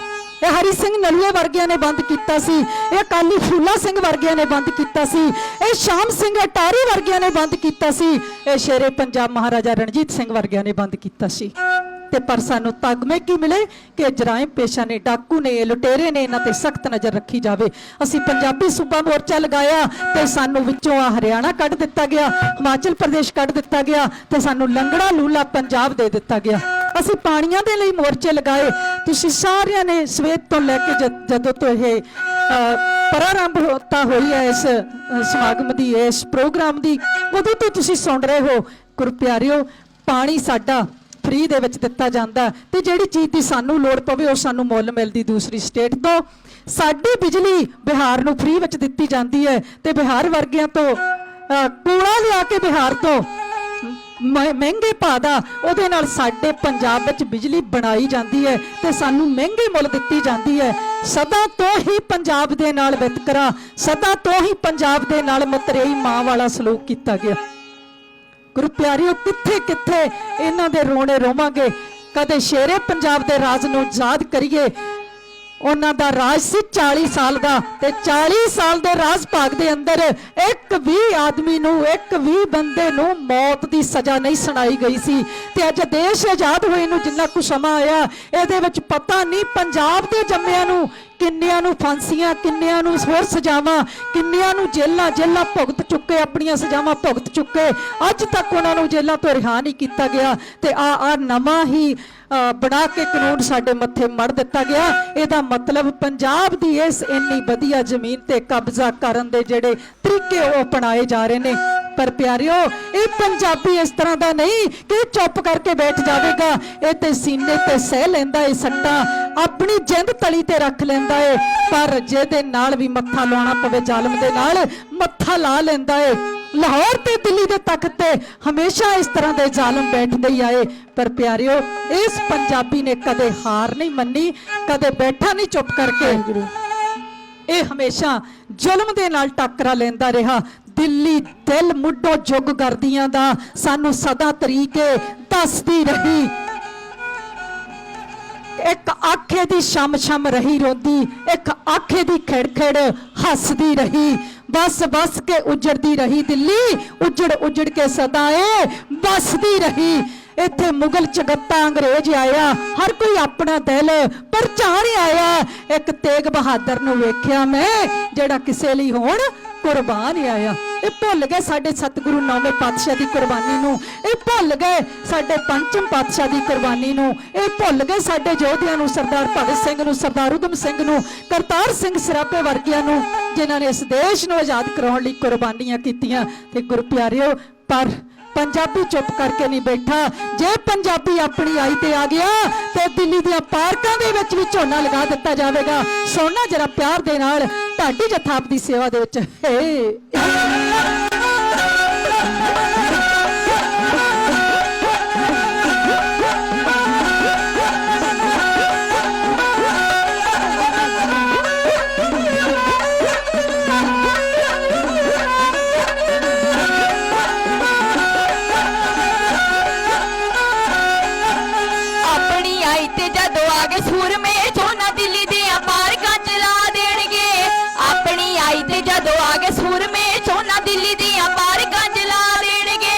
[SPEAKER 2] ये हरी सिंह नलूए वर्गियां ने बंद कीता सी, ये अकाली फूला सिंह वर्गियां ने बंद कीता सी, ये शाम सिंह अटारी वर्गियां ने बंद कीता सी, ये शेरे पंजाब महाराजा रणजीत सिंह वर्गियां ने बंद कीता सी। ते पर सानू तगमे की मिले कि जराइम पेशा ने, डाकू ने, लुटेरे ने, इन्हां ते सख्त नज़र रखी जावे। असीं पंजाबी सूबा मोर्चा लगाया ते सानू विचों हरियाणा कढ़ दिता गया, हिमाचल प्रदेश कढ़ दिता गया ते सानू लंगड़ा लूला पंजाब दे दिता गया। असीं पाणियां दे लई मोर्चे लगाए। तुसीं सारिਆਂ ने सवेर तो लैके जदों तो ये प्रारंभता हुई है इस समागम की, इस प्रोग्राम की, उदों तो तुसीं सुन रहे हो। गुरु प्यारिओ, पानी साडा फ्री दे विच दिता जांदा ते जिहड़ी चीज़ की सानू लोड़ पवे उह सानू मुੱਲ मिलदी दूसरी स्टेट तो। साडी बिजली बिहार नूं फ्री विच दित्ती जांदी है ते बिहार वर्गियां तो कोला लिया के बिहार तो ਮਹਿੰਗੇ ਭਾਅ ਦਾ ਉਹਦੇ ਨਾਲ ਸਾਡੇ ਪੰਜਾਬ ਵਿੱਚ ਬਿਜਲੀ ਬਣਾਈ ਜਾਂਦੀ ਹੈ ਤੇ ਸਾਨੂੰ ਮਹਿੰਗੇ ਮੁੱਲ ਦਿੱਤੀ ਜਾਂਦੀ ਹੈ। ਸਦਾ ਤੋਂ ਹੀ ਪੰਜਾਬ ਦੇ ਨਾਲ ਵਿਤਕਰਾ, ਸਦਾ ਤੋਂ ਹੀ ਪੰਜਾਬ ਦੇ ਨਾਲ ਮਤਰੇਈ ਮਾਂ ਵਾਲਾ ਸਲੂਕ ਕੀਤਾ ਗਿਆ। ਗੁਰੂ ਪਿਆਰਿਓ, ਕਿੱਥੇ ਕਿੱਥੇ ਇਹਨਾਂ ਦੇ ਰੋਣੇ ਰੋਵਾਂਗੇ। ਕਦੇ ਸ਼ੇਰੇ ਪੰਜਾਬ ਦੇ ਰਾਜ ਨੂੰ ਯਾਦ ਕਰੀਏ। ਉਹਨਾਂ ਦਾ ਰਾਜ ਸੀ 40 ਸਾਲ ਦਾ ਤੇ 40 ਸਾਲ ਦੇ ਰਾਜ ਭਾਗ ਦੇ ਅੰਦਰ ਇੱਕ ਵੀ ਆਦਮੀ ਨੂੰ, ਇੱਕ ਵੀ ਬੰਦੇ ਨੂੰ ਮੌਤ ਦੀ ਸਜ਼ਾ ਨਹੀਂ ਸੁਣਾਈ ਗਈ ਸੀ। ਤੇ ਅੱਜ ਦੇਸ਼ ਆਜ਼ਾਦ ਹੋਏ ਨੂੰ ਜਿੰਨਾ ਕੁ ਸਮਾਂ ਆਇਆ, ਇਹਦੇ ਵਿੱਚ ਪਤਾ ਨਹੀਂ ਪੰਜਾਬ ਦੇ ਜੰਮਿਆਂ ਨੂੰ ਕਿੰਨਿਆਂ ਨੂੰ ਫਾਂਸੀਆਂ, ਕਿੰਨਿਆਂ ਨੂੰ ਹੋਰ ਸਜ਼ਾਵਾਂ, ਕਿੰਨਿਆਂ ਨੂੰ ਜੇਲਾਂ ਭੁਗਤ ਚੁੱਕੇ, ਆਪਣੀਆਂ ਸਜ਼ਾਵਾਂ ਭੁਗਤ ਚੁੱਕੇ। ਅੱਜ ਤੱਕ ਉਹਨਾਂ ਨੂੰ ਜੇਲਾਂ ਤੋਂ ਰਿਹਾ ਨਹੀਂ ਕੀਤਾ ਗਿਆ ਤੇ ਆ ਨਵਾਂ ਹੀ ਬਣਾ ਕੇ ਕਾਨੂੰਨ ਸਾਡੇ ਮੱਥੇ ਮੜ ਦਿੱਤਾ ਗਿਆ। ਇਹਦਾ ਮਤਲਬ ਪੰਜਾਬ ਦੀ ਇਸ ਇੰਨੀ ਵਧੀਆ ਜ਼ਮੀਨ ਤੇ ਕਬਜ਼ਾ ਕਰਨ ਦੇ ਜਿਹੜੇ ਤਰੀਕੇ ਉਹ ਅਪਣਾਏ ਜਾ ਰਹੇ ਨੇ। ਪਰ ਪਿਆਰਿਓ, ਇਹ ਪੰਜਾਬੀ ਇਸ ਤਰ੍ਹਾਂ ਦਾ ਨਹੀਂ ਕਿ ਚੁੱਪ ਕਰਕੇ ਬੈਠ ਜਾਵੇਗਾ। ਇਹ ਤੇ ਸੀਨੇ ਤੇ ਸਹਿ ਲੈਂਦਾ ਏ ਸੱਟਾਂ, ਆਪਣੀ ਜਿੰਦ ਤਲੀ ਤੇ ਰੱਖ ਲੈਂਦਾ ਏ। ਪਰ ਜਿਹਦੇ ਨਾਲ ਵੀ ਮੱਥਾ ਲਾਉਣਾ ਪਵੇ ਜ਼ਾਲਮ ਦੇ ਨਾਲ, ਮੱਥਾ ਲਾ ਲੈਂਦਾ ਏ। ਲਾਹੌਰ ਤੇ ਦਿੱਲੀ ਦੇ ਤਖਤ ਤੇ ਹਮੇਸ਼ਾ ਇਸ ਤਰ੍ਹਾਂ ਦੇ ਜ਼ਾਲਮ ਬੈਠਦੇ ਹੀ ਆਏ। ਪਰ ਪਿਆਰਿਓ, ਇਸ ਪੰਜਾਬੀ ਨੇ ਕਦੇ ਹਾਰ ਨਹੀਂ ਮੰਨੀ, ਕਦੇ ਬੈਠਾ ਨਹੀਂ ਚੁੱਪ ਕਰਕੇ। ਇਹ ਹਮੇਸ਼ਾ ਜ਼ੁਲਮ ਦੇ ਨਾਲ ਟੱਕਰਾ ਲੈਂਦਾ ਰਿਹਾ। ਦਿੱਲੀ ਦਿਲ ਮੁੱਢੋਂ ਜੁਗ ਕਰਦੀਆਂ ਦਾ ਸਾਨੂੰ ਸਦਾ ਤਰੀਕੇ ਦੱਸਦੀ ਰਹੀ। ਇੱਕ ਆਖੇ ਦੀ ਸ਼ਮ ਰਹੀ ਰੋਂਦੀ, ਇੱਕ ਆਖੇ ਦੀ ਖੇੜ ਹੱਸਦੀ ਰਹੀ। ਬਸ ਕੇ ਉਜੜਦੀ ਰਹੀ ਦਿੱਲੀ, ਉਜੜ ਕੇ ਸਦਾਏ ਬਸਦੀ ਰਹੀ। ਇੱਥੇ ਮੁਗਲ ਚਗੱਤਾ ਅੰਗਰੇਜ਼ ਆਇਆ, ਹਰ ਕੋਈ ਆਪਣਾ ਦਿਲ ਪਰਚਾਣ ਆਇਆ। ਇੱਕ ਤੇਗ ਬਹਾਦਰ ਨੂੰ ਵੇਖਿਆ ਮੈਂ, ਜਿਹੜਾ ਕਿਸੇ ਲਈ ਹੁਣ ਕੁਰਬਾਨ ਆਇਆ। ਇਹ ਭੁੱਲ ਗਏ ਸਾਡੇ ਸਤਿਗੁਰੂ ਨੌਵੇਂ ਪਾਤਸ਼ਾਹ ਦੀ ਕੁਰਬਾਨੀ ਨੂੰ, ਇਹ ਭੁੱਲ ਗਏ ਸਾਡੇ ਪੰਚਮ ਪਾਤਸ਼ਾਹ ਦੀ ਕੁਰਬਾਨੀ ਨੂੰ, ਇਹ ਭੁੱਲ ਗਏ ਸਾਡੇ ਯੋਧਿਆਂ ਨੂੰ, ਸਰਦਾਰ ਭਗਤ ਸਿੰਘ ਨੂੰ, ਸਰਦਾਰ ਊਧਮ ਸਿੰਘ ਨੂੰ, ਕਰਤਾਰ ਸਿੰਘ ਸਰਾਭੇ ਵਰਗਿਆਂ ਨੂੰ, ਜਿਨ੍ਹਾਂ ਨੇ ਇਸ ਦੇਸ਼ ਨੂੰ ਆਜ਼ਾਦ ਕਰਾਉਣ ਲਈ ਕੁਰਬਾਨੀਆਂ ਕੀਤੀਆਂ। ਤੇ ਗੁਰੂ ਪਿਆਰਿਓ, ਪਰ ਪੰਜਾਬੀ ਚੁੱਪ ਕਰਕੇ ਨਹੀਂ ਬੈਠਾ। ਜੇ ਪੰਜਾਬੀ ਆਪਣੀ ਆਈ ਤੇ ਆ ਗਿਆ ਤੇ ਦਿੱਲੀ ਦੀਆਂ ਪਾਰਕਾਂ ਦੇ ਵਿੱਚ ਵੀ ਝੋਨਾ ਲਗਾ ਦਿੱਤਾ ਜਾਵੇਗਾ। ਸੋਨਾ ਜਰਾ ਪਿਆਰ ਦੇ ਨਾਲ ਢਾਡੀ ਜਥਾਪ ਦੀ ਸੇਵਾ ਦੇ ਵਿੱਚ
[SPEAKER 1] ਸੂਰਮੇ ਝੋਨਾ ਦਿੱਲੀ ਦੀਆਂ ਪਾਰਕਾਂ ਚਲਾ ਦੇਣਗੇ। ਆਪਣੀ ਆਈ ਤੇ ਜਦੋਂ ਆ ਗਏ ਸੂਰਮੇ ਝੋਨਾ ਦਿੱਲੀ ਦੀਆਂ ਪਾਰਕਾਂ ਚਲਾ ਦੇਣਗੇ।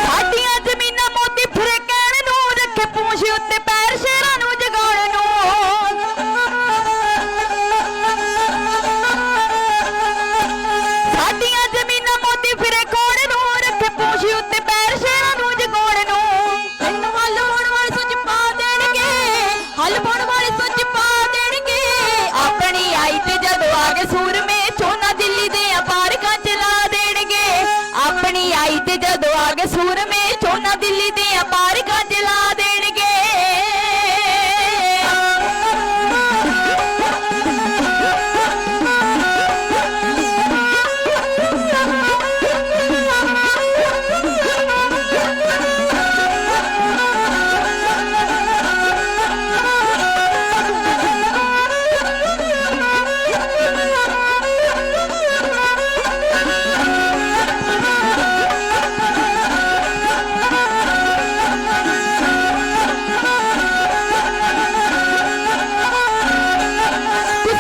[SPEAKER 1] ਸਾਡੀਆਂ ਜ਼ਮੀਨਾਂ ਮੋਤੀ ਫਿਰੇ ਕਹਿਣ ਨੂੰ, ਰੱਖੇ ਪੂੰਛ ਉੱਤੇ ਪੈਰ ਸ਼ੇਰਾਂ ਨੂੰ ਜਗਾਉਣ ਨੂੰ। ਸਾਡੀਆਂ ਜ਼ਮੀਨਾਂ ਮੋਤੀ ਫਿਰੇ ਕੋਣ ਨੂੰ, ਰੱਖੇ ਪੂੰਛ ਉੱਤੇ ਪੈਰ ਸ਼ੇਰਾਂ ਨੂੰ ਜਗਾਉਣ ਨੂੰ। ਇਹਨੂੰ ਹੱਲ ਹੋਣ ਵਾਲੇ ਸੱਚ ਪਾ ਦੇਣਗੇ, ਹੱਲ ਪਾਉਣ ਵਾਲੇ ਸੱਚ ਪਾ ਦੇਣਗੇ। ਆਪਣੀ ਆਈ ਤੇ ਜਦੋਂ ਆ ਗਏ ਸੂਰਮੇ ਝੋਨਾ ਦਿੱਲੀ ਦੀਆਂ ਪਾਰਕਾਂ ਚਲਾ ਦੇਣਗੇ। ਆਪਣੀ ਆਈ ਤੇ ਜਦੋਂ ਆ ਗਏ ਸੂਰਮੇ ਝੋਨਾ ਦਿੱਲੀ ਦੀਆਂ ਪਾਰਕਾਂ ਚਲਾ ਦੇਣਗੇ।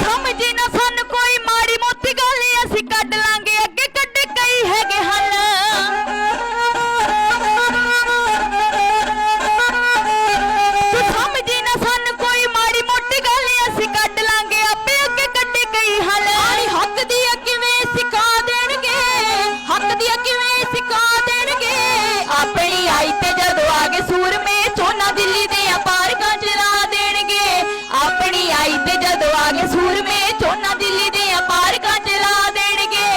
[SPEAKER 1] ਸਮਝੀ ਨਾ ਸਾਨੂੰ ਕੋਈ ਮਾੜੀ ਮੋਟੀ ਗੱਲ, ਅਸੀਂ ਕੱਢ ਲਾਂਗੇ ਅੱਗੇ ਕੱਢੇ ਕਈ ਹੈਗੇ ਹੱਲ। ਸਮਝੀ ਨਾ ਸਾਨੂੰ ਕੋਈ ਮਾੜੀ ਮੋਟੀ ਗੱਲ, ਅਸੀਂ ਕੱਢ ਲਾਂਗੇ ਆਪੇ ਅੱਗੇ ਕੱਢੇ ਕਈ ਹੱਲ। ਹੱਕ ਦੀ ਕਿਵੇਂ ਸਿਖਾ ਦੇਣਗੇ, ਹੱਕ ਦੀ ਕਿਵੇਂ ਸਿਖਾ ਦੇਣਗੇ। ਆਪਣੀ ਆਈ ਤੇ ਜਦੋਂ ਆ ਗਏ ਸੂਰਮੇ ਝੋਨਾ ਦਿੱਲੀ ਦੀਆਂ ਪਾਰਕਾਂ ਚਲਾ ਦੇਣਗੇ। ਆਪਣੀ ਆਈ ਤੇ ਜਦੋਂ ਆ ਗਏ ਸੂਰਮੇ ਝੋਨਾ ਦਿੱਲੀ ਦੀਆਂ ਪਾਰਕਾਂ ਚਲਾ ਦੇਣਗੇ।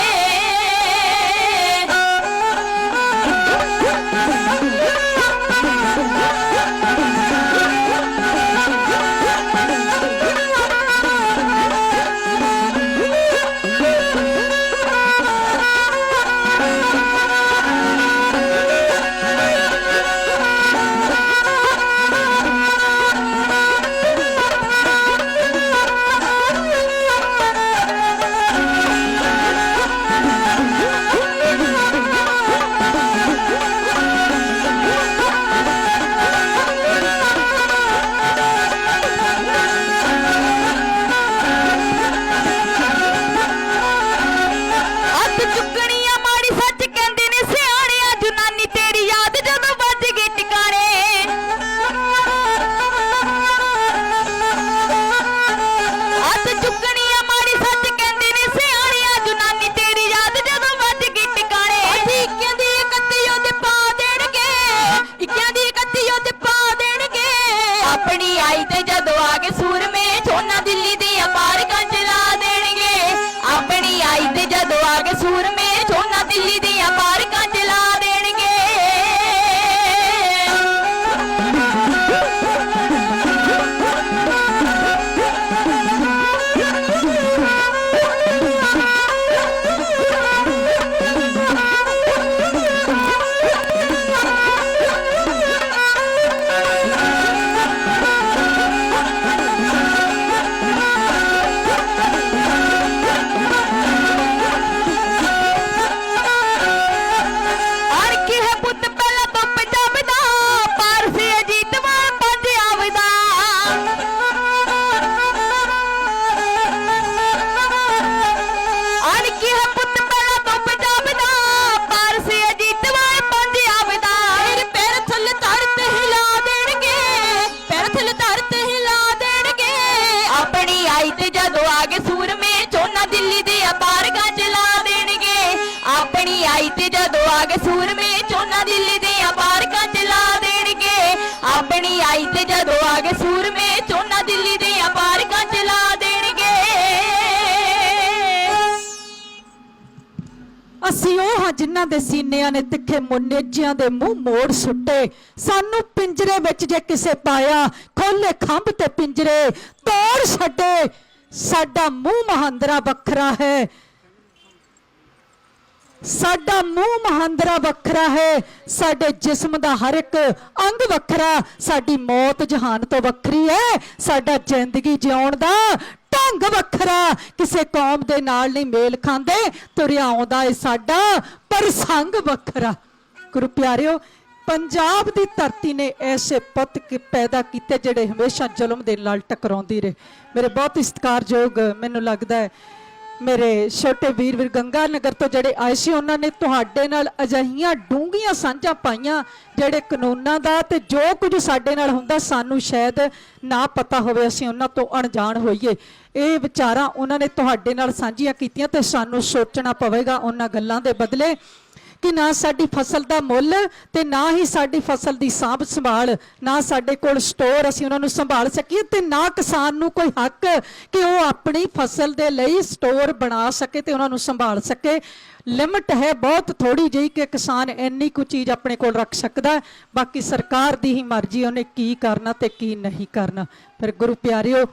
[SPEAKER 1] ਜਦੋਂ ਆ ਗਏ ਸੂਰਮੇ ਝੋਨਾ ਦਿੱਲੀ ਦੇ ਅਪਾਰਕਾਂ ਚਲਾ ਦੇਣਗੇ ਆਪਣੀ ਆਈ ਤੇ ਜਦੋਂ ਆ ਗਏ ਸੂਰਮੇ ਝੋਨਾ ਦਿੱਲੀ ਦੇ ਅਪਾਰਕਾਂ ਚਲਾ ਦੇਣਗੇ ਆਪਣੀ ਆਈ ਤੇ ਜਦੋਂ ਆ ਗਏ ਸੂਰਮੇ ਝੋਨਾ ਦਿੱਲੀ ਦੇ ਅਪਾਰਕਾਂ ਚਲਾ ਦੇਣਗੇ
[SPEAKER 2] ਅਸੀਂ ਉਹ ਹਾਂ ਜਿਨ੍ਹਾਂ ਦੇ ਸੀਨਿਆਂ ਨੇ ਤਿੱਖੇ ਮੁਨੇਜਿਆਂ ਦੇ ਮੂੰਹ ਮੋੜ ਸੁੱਟੇ ਸਾਨੂੰ ਪਿੰਜਰੇ ਵਿੱਚ ਜੇ ਕਿਸੇ ਪਾਇਆ ਖੋਲੇ ਖੰਭ ਤੇ ਪਿੰਜਰੇ ਤੋੜ ਛੱਡੇ ਸਾਡਾ ਮੂੰਹ ਮਹਾਂਦਰਾ ਵੱਖਰਾ ਹੈ ਸਾਡਾ ਮੂੰਹ ਮਹਾਂਦਰਾ ਵੱਖਰਾ ਹੈ ਸਾਡੇ ਜਿਸਮ ਦਾ ਹਰ ਇੱਕ ਅੰਗ ਵੱਖਰਾ ਸਾਡੀ ਮੌਤ ਜਹਾਨ ਤੋਂ ਵੱਖਰੀ ਹੈ ਸਾਡਾ ਜ਼ਿੰਦਗੀ ਜਿਉਣ ਦਾ ਢੰਗ ਵੱਖਰਾ ਕਿਸੇ ਕੌਮ ਦੇ ਨਾਲ ਨਹੀਂ ਮੇਲ ਖਾਂਦੇ ਤੁਰਿਆ ਆਉਂਦਾ ਏ ਸਾਡਾ ਪ੍ਰਸੰਗ ਵੱਖਰਾ ਗੁਰੂ ਪਿਆਰਿਓ ਪੰਜਾਬ ਦੀ ਧਰਤੀ ਨੇ ਐਸੇ ਪੁੱਤ ਪੈਦਾ ਕੀਤੇ ਜਿਹੜੇ ਹਮੇਸ਼ਾ ਜ਼ੁਲਮ ਦੇ ਨਾਲ ਟਕਰਾਉਂਦੀ ਰਹੇ ਮੇਰੇ ਬਹੁਤ ਹੀ ਸਤਿਕਾਰਯੋਗ ਮੈਨੂੰ ਲੱਗਦਾ ਹੈ ਮੇਰੇ ਛੋਟੇ ਵੀਰ ਗੰਗਾ ਨਗਰ ਤੋਂ ਜਿਹੜੇ ਆਏ ਸੀ ਉਹਨਾਂ ਨੇ ਤੁਹਾਡੇ ਨਾਲ ਅਜਿਹੀਆਂ ਡੂੰਘੀਆਂ ਸਾਂਝਾਂ ਪਾਈਆਂ ਜਿਹੜੇ ਕਾਨੂੰਨਾਂ ਦਾ ਤੇ ਜੋ ਕੁਝ ਸਾਡੇ ਨਾਲ ਹੁੰਦਾ ਸਾਨੂੰ ਸ਼ਾਇਦ ਨਾ ਪਤਾ ਹੋਵੇ ਅਸੀਂ ਉਹਨਾਂ ਤੋਂ ਅਣਜਾਣ ਹੋਈਏ ਇਹ ਵਿਚਾਰਾਂ ਉਹਨਾਂ ਨੇ ਤੁਹਾਡੇ ਨਾਲ ਸਾਂਝੀਆਂ ਕੀਤੀਆਂ ਤੇ ਸਾਨੂੰ ਸੋਚਣਾ ਪਵੇਗਾ ਉਹਨਾਂ ਗੱਲਾਂ ਦੇ ਬਦਲੇ ਕਿ ਨਾ ਸਾਡੀ ਫਸਲ ਦਾ ਮੁੱਲ ਤੇ ਨਾ ਹੀ ਸਾਡੀ ਫਸਲ ਦੀ ਸਾਂਭ ਸੰਭਾਲ ਨਾ ਸਾਡੇ ਕੋਲ ਸਟੋਰ ਅਸੀਂ ਉਹਨਾਂ ਨੂੰ ਸੰਭਾਲ ਸਕੀਏ ਤੇ ਨਾ ਕਿਸਾਨ ਨੂੰ ਕੋਈ ਹੱਕ ਕਿ ਉਹ ਆਪਣੀ ਫਸਲ ਦੇ ਲਈ ਸਟੋਰ ਬਣਾ ਸਕੇ ਤੇ ਉਹਨਾਂ ਨੂੰ ਸੰਭਾਲ ਸਕੇ ਲਿਮਟ ਹੈ ਬਹੁਤ ਥੋੜੀ ਜਿਹੀ ਕਿ ਕਿਸਾਨ ਇੰਨੀ ਕੁ ਚੀਜ਼ ਆਪਣੇ ਕੋਲ ਰੱਖ ਸਕਦਾ ਬਾਕੀ ਸਰਕਾਰ ਦੀ ਹੀ ਮਰਜ਼ੀ ਉਹਨੇ ਕੀ ਕਰਨਾ ਤੇ ਕੀ ਨਹੀਂ ਕਰਨਾ ਫਿਰ ਗੁਰੂ ਪਿਆਰਿਓ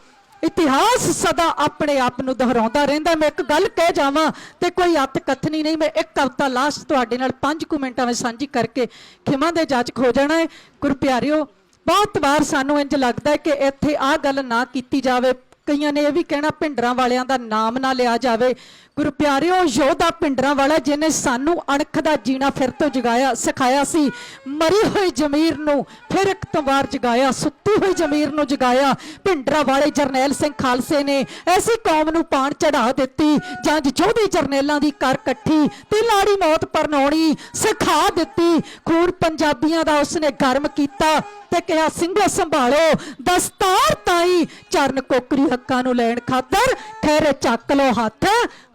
[SPEAKER 2] ਇਤਿਹਾਸ ਸਦਾ ਆਪਣੇ ਆਪ ਨੂੰ ਦੁਹਰਾਉਂਦਾ ਰਹਿੰਦਾ ਮੈਂ ਇੱਕ ਗੱਲ ਕਹਿ ਜਾਵਾਂ ਤੇ ਕੋਈ ਅੱਤ ਕਥਨੀ ਨਹੀਂ ਮੈਂ ਇੱਕ ਕਵਿਤਾ ਲਾਸਟ ਤੁਹਾਡੇ ਨਾਲ 5 ਮਿੰਟਾਂ ਵਿੱਚ ਸਾਂਝੀ ਕਰਕੇ ਖਿਮਾ ਦੇ ਜਾਚਕ ਹੋ ਜਾਣਾ ਹੈ ਗੁਰੂ ਪਿਆਰਿਓ ਬਹੁਤ ਵਾਰ ਸਾਨੂੰ ਇੰਜ ਲੱਗਦਾ ਹੈ ਕਿ ਇੱਥੇ ਆਹ ਗੱਲ ਨਾ ਕੀਤੀ ਜਾਵੇ ਕਈਆਂ ਨੇ ਇਹ ਵੀ ਕਹਿਣਾ ਭਿੰਡਰਾਂ ਵਾਲਿਆਂ ਦਾ ਨਾਮ ਨਾ ਲਿਆ ਜਾਵੇ ਗੁਰੂ ਪਿਆਰਿਓ ਯੋਧਾ ਭਿੰਡਰਾਂ ਵਾਲਾ ਜਿਹਨੇ ਸਾਨੂੰ ਅਣਖ ਦਾ ਜੀਣਾ ਫਿਰ ਤੋਂ ਜਗਾਇਆ ਸਿਖਾਇਆ ਸੀ ਮਰੀ ਹੋਈ ਜ਼ਮੀਰ ਨੂੰ ਫਿਰ ਇੱਕ ਤਵਾਰ ਜਗਾਇਆ ਸੁੱਤੀ ਹੋਈ ਜ਼ਮੀਰ ਨੂੰ ਜਗਾਇਆ ਭਿੰਡਰਾਂ ਵਾਲੇ ਜਰਨੈਲ ਸਿੰਘ ਖਾਲਸੇ ਨੇ ਐਸੀ ਕੌਮ ਨੂੰ ਪਾਣ ਚੜਾ ਦਿੱਤੀ ਜੰਜ ਜੋਧੀ ਜਰਨੈਲਾਂ ਦੀ ਕਰ ਇਕੱਠੀ ਤੇ ਲਾੜੀ ਮੌਤ ਪਰਨਾਉਣੀ ਸਿਖਾ ਦਿੱਤੀ ਖੂਨ ਪੰਜਾਬੀਆਂ ਦਾ ਉਸਨੇ ਗਰਮ ਕੀਤਾ ਤੇ ਕਿਹਾ ਸਿੰਘੋ ਸੰਭਾਲੋ ਦਸਤਾਰ ਤਾਈ ਚਰਨ ਕੋਕਰੀ ਹੱਕਾਂ ਨੂੰ ਲੈਣ ਖਾਤਰ ਠਹਿਰੇ ਚੱਕ ਲੋ ਹੱਥ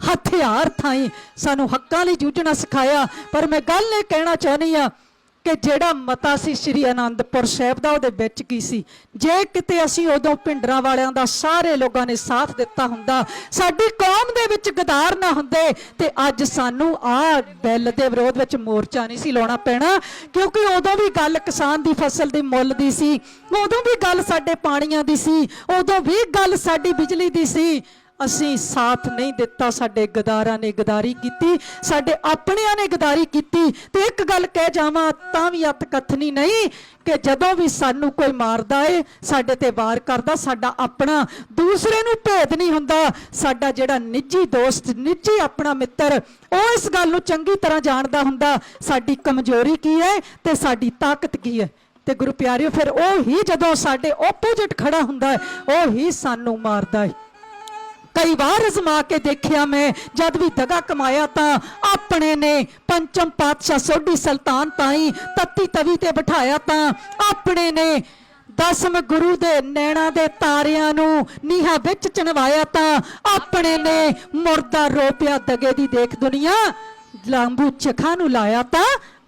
[SPEAKER 2] ਹਥਿਆਰ ਥਾਈ ਸਾਨੂੰ ਹੱਕਾਂ ਲਈ ਜੂਝਣਾ ਸਿਖਾਇਆ ਪਰ ਮੈਂ ਗੱਲ ਇਹ ਕਹਿਣਾ ਚਾਹੁੰਦੀ ਆ ਕਿ ਜਿਹੜਾ ਮਤਾ ਸੀ ਸ਼੍ਰੀ ਅਨੰਦਪੁਰ ਸਾਹਿਬ ਦਾ ਉਹਦੇ ਵਿੱਚ ਕੀ ਸੀ ਜੇ ਕਿਤੇ ਅਸੀਂ ਉਦੋਂ ਭਿੰਡਰਾਂ ਵਾਲਿਆਂ ਦਾ ਸਾਰੇ ਲੋਕਾਂ ਨੇ ਸਾਥ ਦਿੱਤਾ ਹੁੰਦਾ ਸਾਡੀ ਕੌਮ ਦੇ ਵਿੱਚ ਗਦਾਰ ਨਾ ਹੁੰਦੇ ਤੇ ਅੱਜ ਸਾਨੂੰ ਆਹ ਬਿੱਲ ਦੇ ਵਿਰੋਧ ਵਿੱਚ ਮੋਰਚਾ ਨਹੀਂ ਸੀ ਲਾਉਣਾ ਪੈਣਾ ਕਿਉਂਕਿ ਉਦੋਂ ਵੀ ਗੱਲ ਕਿਸਾਨ ਦੀ ਫਸਲ ਦੇ ਮੁੱਲ ਦੀ ਸੀ ਉਦੋਂ ਵੀ ਗੱਲ ਸਾਡੇ ਪਾਣੀਆਂ ਦੀ ਸੀ ਉਦੋਂ ਵੀ ਗੱਲ ਸਾਡੀ ਬਿਜਲੀ ਦੀ ਸੀ ਅਸੀਂ ਸਾਥ ਨਹੀਂ ਦਿੱਤਾ ਸਾਡੇ ਗਦਾਰਾਂ ਨੇ ਗਦਾਰੀ ਕੀਤੀ ਸਾਡੇ ਆਪਣਿਆਂ ਨੇ ਗਦਾਰੀ ਕੀਤੀ ਤੇ ਇੱਕ ਗੱਲ ਕਹਿ ਜਾਵਾਂ ਤਾਂ ਵੀ ਅੱਤ ਕਥਨੀ ਨਹੀਂ ਕਿ ਜਦੋਂ ਵੀ ਸਾਨੂੰ ਕੋਈ ਮਾਰਦਾ ਏ ਸਾਡੇ ਤੇ ਵਾਰ ਕਰਦਾ ਸਾਡਾ ਆਪਣਾ ਦੂਸਰੇ ਨੂੰ ਭੇਦ ਨਹੀਂ ਹੁੰਦਾ ਸਾਡਾ ਜਿਹੜਾ ਨਿੱਜੀ ਦੋਸਤ ਨਿੱਜੀ ਆਪਣਾ ਮਿੱਤਰ ਉਹ ਇਸ ਗੱਲ ਨੂੰ ਚੰਗੀ ਤਰ੍ਹਾਂ ਜਾਣਦਾ ਹੁੰਦਾ ਸਾਡੀ ਕਮਜ਼ੋਰੀ ਕੀ ਹੈ ਤੇ ਸਾਡੀ ਤਾਕਤ ਕੀ ਹੈ ਤੇ ਗੁਰੂ ਪਿਆਰਿਓ ਫਿਰ ਉਹ ਹੀ ਜਦੋਂ ਸਾਡੇ ਓਪੋਜਿਟ ਖੜਾ ਹੁੰਦਾ ਹੈ ਉਹ ਹੀ ਸਾਨੂੰ ਮਾਰਦਾ ਹੈ ਕਈ ਵਾਰ ਅਜ਼ਮਾ ਕੇ ਦੇਖਿਆ ਮੈਂ ਜਦ ਵੀ ਦਗਾ ਕਮਾਇਆ ਤਾਂ ਆਪਣੇ ਨੇ ਪੰਚਮ ਪਾਤਸ਼ਾਹ ਸੋਢੀ ਸੁਲਤਾਨ ਤਾਈ ਤੱਤੀ ਤਵੀ ਤੇ ਬਿਠਾਇਆ ਤਾਂ ਆਪਣੇ ਨੇ 10ਵੇਂ ਗੁਰੂ ਦੇ ਨੈਣਾ ਦੇ ਤਾਰਿਆਂ ਨੂੰ ਨੀਹਾਂ ਵਿੱਚ ਚਣਵਾਇਆ ਤਾਂ ਆਪਣੇ ਨੇ ਮੁਰਦਾ ਰੋਪਿਆ ਦਗੇ ਦੀ ਦੇਖ ਦੁਨੀਆ ਲਾਂਬੂ ਚਖਾ ਨੂੰ ਲਾਇਆ ਤਾਂ